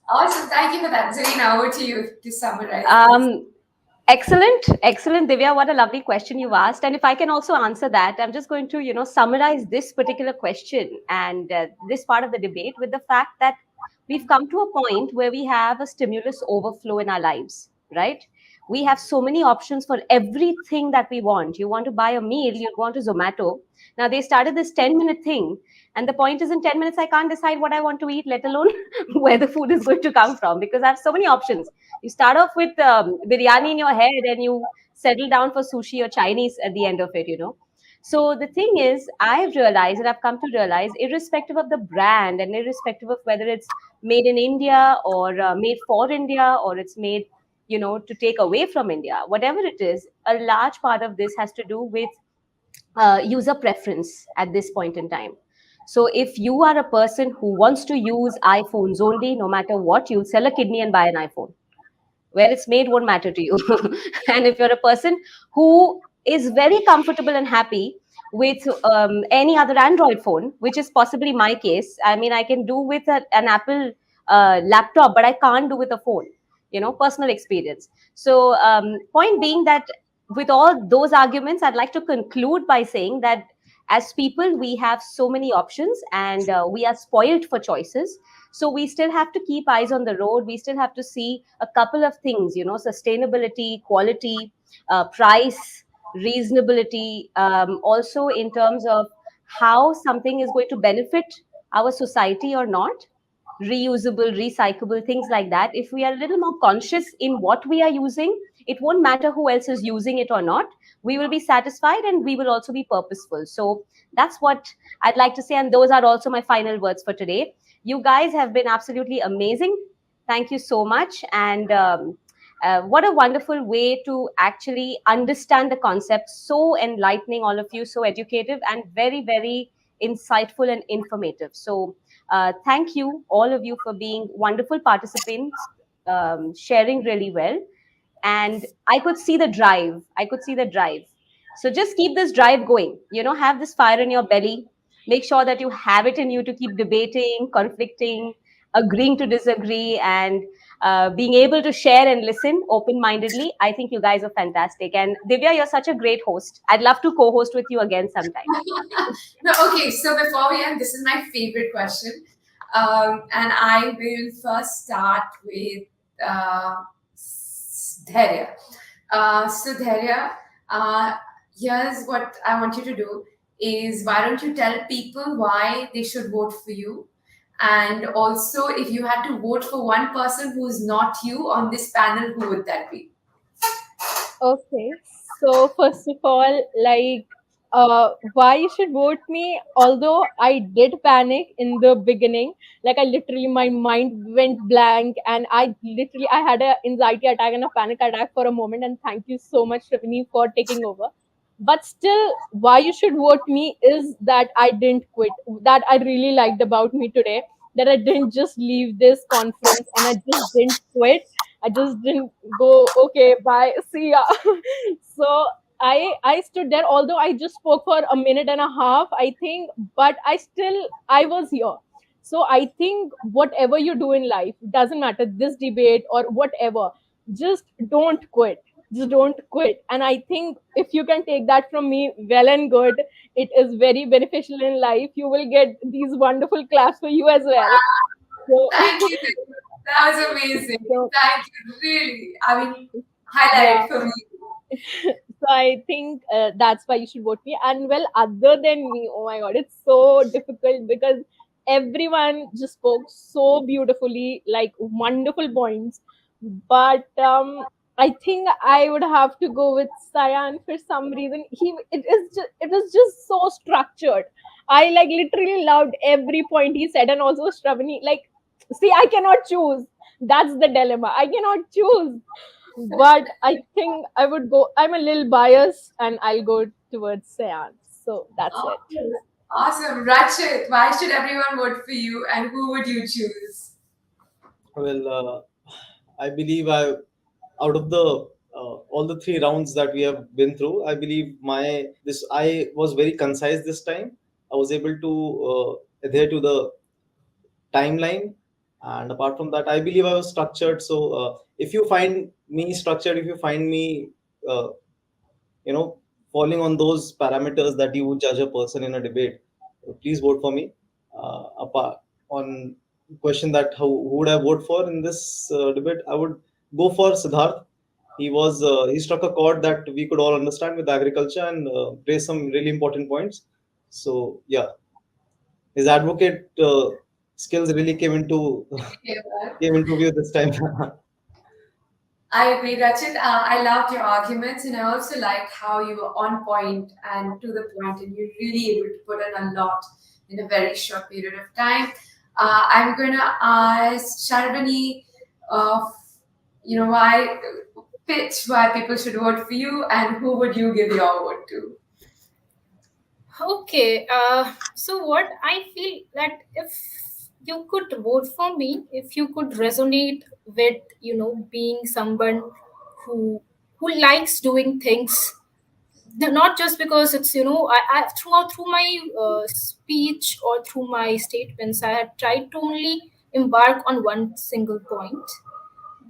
Awesome. Thank you for that. Zarina, over to you to summarize this. Um, Excellent, excellent, Divya. What a lovely question you've asked. And if I can also answer that, I'm just going to, summarize this particular question and this part of the debate with the fact that we've come to a point where we have a stimulus overflow in our lives, right? We have so many options for everything that we want. You want to buy a meal, you go on to Zomato. Now they started this 10-minute thing. And the point is, in 10 minutes, I can't decide what I want to eat, let alone where the food is going to come from, because I have so many options. You start off with biryani in your head and you settle down for sushi or Chinese at the end of it. So the thing is, I've realized and I've come to realize, irrespective of the brand and irrespective of whether it's made in India or made for India or it's made, to take away from India, whatever it is, a large part of this has to do with user preference at this point in time. So if you are a person who wants to use iPhones only, no matter what, you'll sell a kidney and buy an iPhone. Where it's made won't matter to you. And if you're a person who is very comfortable and happy with any other Android phone, which is possibly my case, I mean, I can do with an Apple laptop, but I can't do with a phone, personal experience. So, point being that with all those arguments, I'd like to conclude by saying that as people, we have so many options and we are spoiled for choices. So we still have to keep eyes on the road. We still have to see a couple of things, sustainability, quality, price, reasonability, also in terms of how something is going to benefit our society or not, reusable, recyclable, things like that. If we are a little more conscious in what we are using, it won't matter who else is using it or not. We will be satisfied and we will also be purposeful. So that's what I'd like to say. And those are also my final words for today. You guys have been absolutely amazing. Thank you so much. And what a wonderful way to actually understand the concept. So enlightening, all of you, so educative and very, very insightful and informative. So, thank you, all of you, for being wonderful participants, sharing really well. And I could see the drive. I could see the drive. So just keep this drive going. Have this fire in your belly. Make sure that you have it in you to keep debating, conflicting, agreeing to disagree, and being able to share and listen open mindedly. I think you guys are fantastic. And Divya, you're such a great host. I'd love to co host with you again sometime. No, okay, so before we end, this is my favorite question. And I will first start with Dharya. So, Dharya, uh, here's what I want you to do is why don't you tell people why they should vote for you? And also, if you had to vote for one person who's not you on this panel, who would that be? Okay. So first of all, like, why you should vote me? Although I did panic in the beginning, like I literally my mind went blank, and I had a anxiety attack and a panic attack for a moment. And thank you so much, Shavini, for taking over. But still, why you should vote me is that I didn't quit. That I really liked about me today. That I didn't just leave this conference and I just didn't quit. I just didn't go, okay, bye, see ya. So I stood there, although I just spoke for a minute and a half, I think, but I was here. So I think whatever you do in life, doesn't matter this debate or whatever, just don't quit. Just don't quit. And I think if you can take that from me, well and good. It is very beneficial in life. You will get these wonderful claps for you as well. So Thank you. That was amazing. So Thank you. Really. I mean, highlight yeah. for me. So I think that's why you should vote me. And well, other than me, oh my god, it's so difficult because everyone just spoke so beautifully, like wonderful points. But I think I would have to go with Sayan for some reason. It was just so structured. I like literally loved every point he said, and also Shravani. Like, see, I cannot choose. That's the dilemma. I cannot choose, but I think I would go. I'm a little biased, and I'll go towards Seance. So that's it. Oh, awesome. Rachit, why should everyone vote for you and who would you choose? Well, I believe out of the all the three rounds that we have been through, I believe I was very concise this time. I was able to adhere to the timeline, and apart from that, I believe I was structured. So, if you find me structured, if you find me, uh, you know, falling on those parameters that you would judge a person in a debate, please vote for me. Apart on question that who would I vote for in this debate, I would go for Siddharth. He struck a chord that we could all understand with agriculture and raised some really important points. So yeah, his advocate skills really came into view this time. I agree, Rachit. I loved your arguments, and I also liked how you were on point and to the point, and you're really able to put in a lot in a very short period of time. I'm going to ask Sharvani, uh, why pitch why people should vote for you, and who would you give your vote to? Okay, so what I feel that if you could vote for me, if you could resonate with, being someone who likes doing things, not just because it's, I through my speech or through my statements, I had tried to only embark on one single point,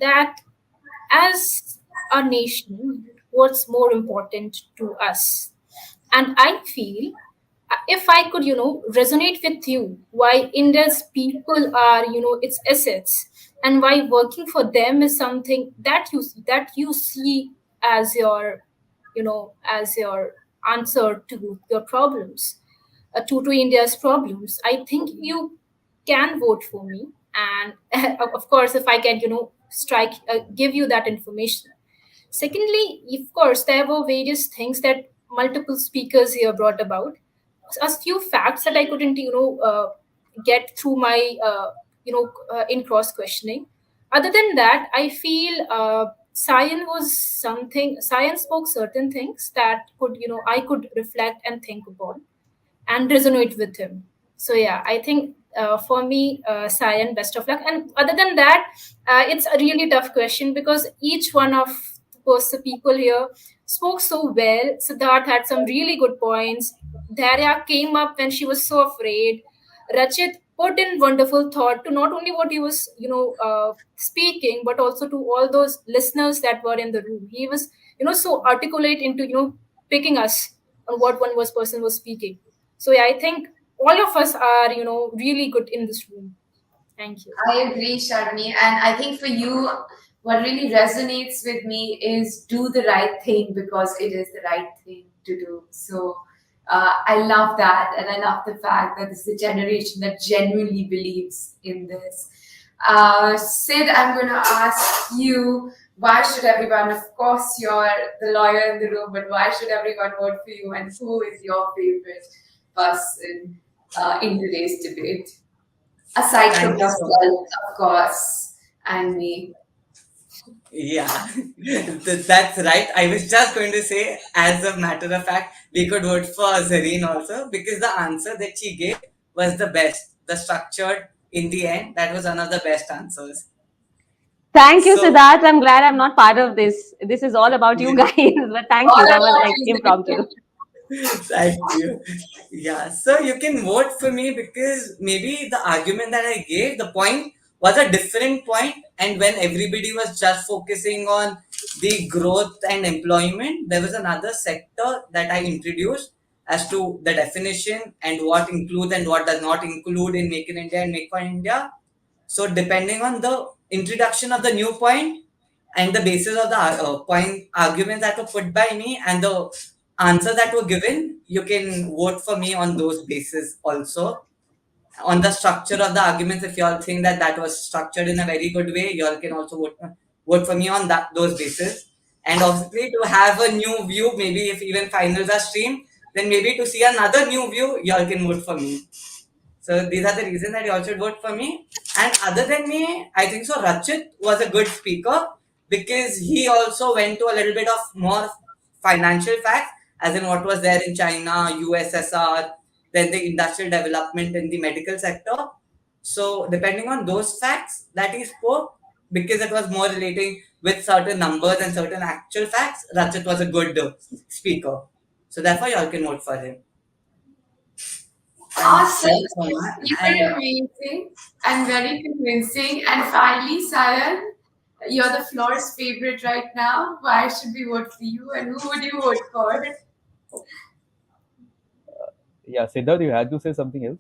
that as a nation, what's more important to us. And I feel, if I could, resonate with you, why India's people are, its assets, and why working for them is something that you see as your, as your answer to your problems, to India's problems. I think you can vote for me, and of course, if I can, give you that information. Secondly, of course, there were various things that multiple speakers here brought about. A few facts that I couldn't, get through my, in cross questioning. Other than that, I feel science spoke certain things that could, I could reflect and think upon and resonate with him. So yeah, I think for me, Sayan, best of luck. And other than that, it's a really tough question because each one of the people here spoke so well. Siddharth had some really good points. Darya came up when she was so afraid. Rachit put in wonderful thought to not only what he was, speaking, but also to all those listeners that were in the room. He was, so articulate into, picking us on what one was person was speaking. So yeah, I think all of us are, really good in this room. Thank you. I agree, Sharmi. And I think for you, what really resonates with me is do the right thing because it is the right thing to do. So I love that. And I love the fact that this is a generation that genuinely believes in this. Sid, I'm going to ask you, why should everyone, of course, you're the lawyer in the room, but why should everyone vote for you? And who is your favorite person in today's debate? Aside from Thank you so much. yourself, of course, and me. Yeah, that's right. I was just going to say, as a matter of fact, we could vote for Zareen also because the answer that she gave was the best, the structured in the end. That was one of the best answers. Thank you, So, Siddharth. I'm glad I'm not part of this. This is all about you guys. But thank All you. That was about like impromptu. you. thank you. Yeah, so you can vote for me because maybe the argument that I gave, the point was a different point, and when everybody was just focusing on the growth and employment, there was another sector that I introduced as to the definition and what includes and what does not include in Make in India and Make for India. So depending on the introduction of the new point and the basis of the point arguments that were put by me and the answers that were given, you can vote for me on those bases also. On the structure of the arguments, if you all think that that was structured in a very good way, you all can also vote for me on those bases. And obviously, to have a new view, maybe if even finals are streamed, then maybe to see another new view, you all can vote for me. So these are the reasons that you all should vote for me. And other than me, I think so Rachit was a good speaker because he also went to a little bit of more financial facts, as in what was there in China, USSR, then the industrial development in the medical sector. So depending on those facts that he spoke, because it was more relating with certain numbers and certain actual facts, Rachit was a good speaker. So therefore, you all can vote for him. Awesome. Thanks so much. You And were amazing and very convincing. And finally, Sayan, you're the floor's favorite right now. Why should we vote for you? And who would you vote for? Yeah, Siddharth, you had to say something else.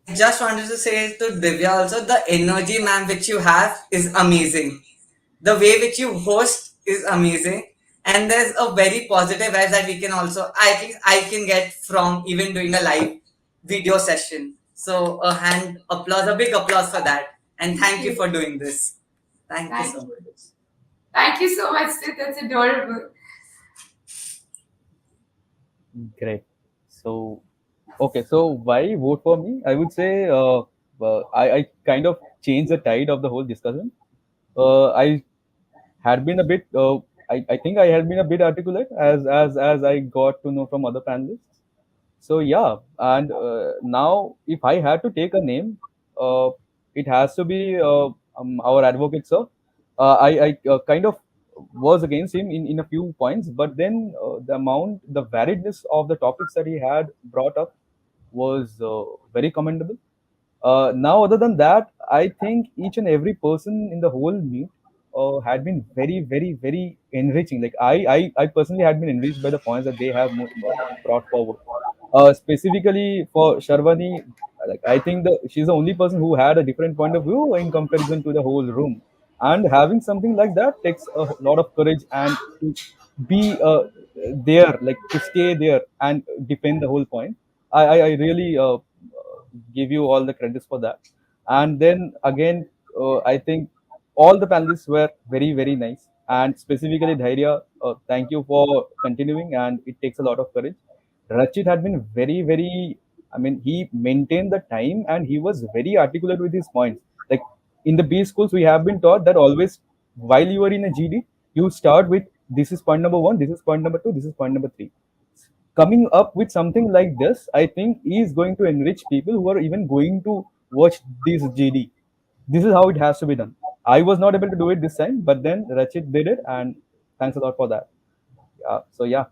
I just wanted to say to Divya also, the energy, ma'am, which you have is amazing. The way which you host is amazing. And there's a very positive vibe that we can also, I think I can get from even doing a live video session. So a hand applause, a big applause for that. And thank you for doing this. Thank you Thank so you. much. Thank you so much, Sid. That's adorable. Great. So, okay, so why vote for me? I would say I kind of changed the tide of the whole discussion. I had been a bit, I think I had been a bit articulate as I got to know from other panelists. So yeah, and now if I had to take a name, uh, it has to be our advocate sir. I kind of was against him in a few points, but then the variedness of the topics that he had brought up was very commendable. Now, other than that, I think each and every person in the whole meet had been very, very, very enriching. Like I personally had been enriched by the points that they have brought forward. Specifically for Sharwani, like I think she's the only person who had a different point of view in comparison to the whole room. And having something like that takes a lot of courage and to be there, like to stay there and defend the whole point. I really give you all the credits for that. And then again, I think all the panelists were very, very nice. And specifically, Dhairya, thank you for continuing. And it takes a lot of courage. Rachit had been very, very, I mean, he maintained the time and he was very articulate with his points. Like in the B schools, we have been taught that always while you are in a GD, you start with this is point number one, this is point number two, this is point number three. Coming up with something like this, I think is going to enrich people who are even going to watch this GD. This is how it has to be done. I was not able to do it this time, but then Rachit did it, and thanks a lot for that. So yeah,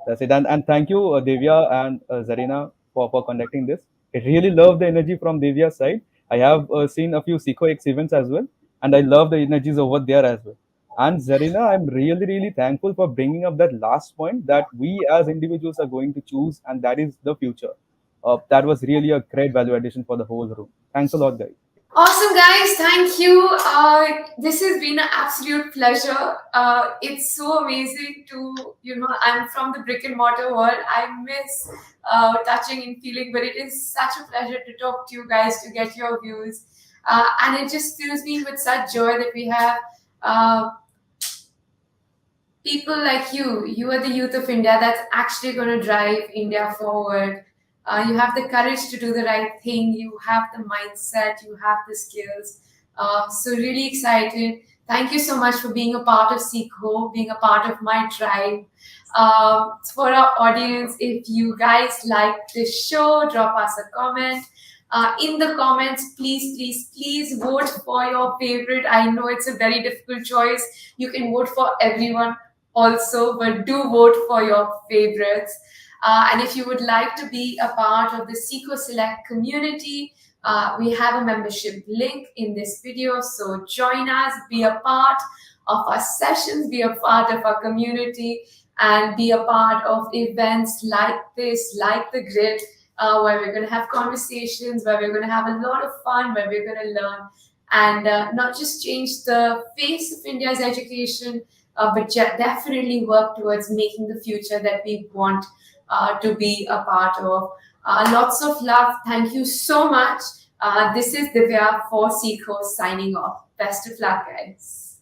that's it. And thank you, Divya and Zarina, for conducting this. I really love the energy from Divya's side. I have seen a few Seekho X events as well, and I love the energies over there as well. And Zarina, I'm really, really thankful for bringing up that last point that we as individuals are going to choose, and that is the future. That was really a great value addition for the whole room. Thanks a lot, guys. Awesome, guys. Thank you. This has been an absolute pleasure. It's so amazing to, I'm from the brick and mortar world. I miss touching and feeling, but it is such a pleasure to talk to you guys, to get your views. And it just fills me with such joy that we have people like you. You are the youth of India that's actually going to drive India forward. You have the courage to do the right thing. You have the mindset. You have the skills. So really excited. Thank you so much for being a part of Seekho, being a part of my tribe. For our audience, if you guys like this show, drop us a comment. In the comments, please vote for your favorite. I know it's a very difficult choice. You can vote for everyone also, but do vote for your favorites. And if you would like to be a part of the Seekho Select community, we have a membership link in this video. So join us, be a part of our sessions, be a part of our community, and be a part of events like this, like the GRiD, where we're going to have conversations, where we're going to have a lot of fun, where we're going to learn and not just change the face of India's education, but definitely work towards making the future that we want to be a part of. Lots of love. Thank you so much. This is Divya for Seekho signing off. Best of luck, guys.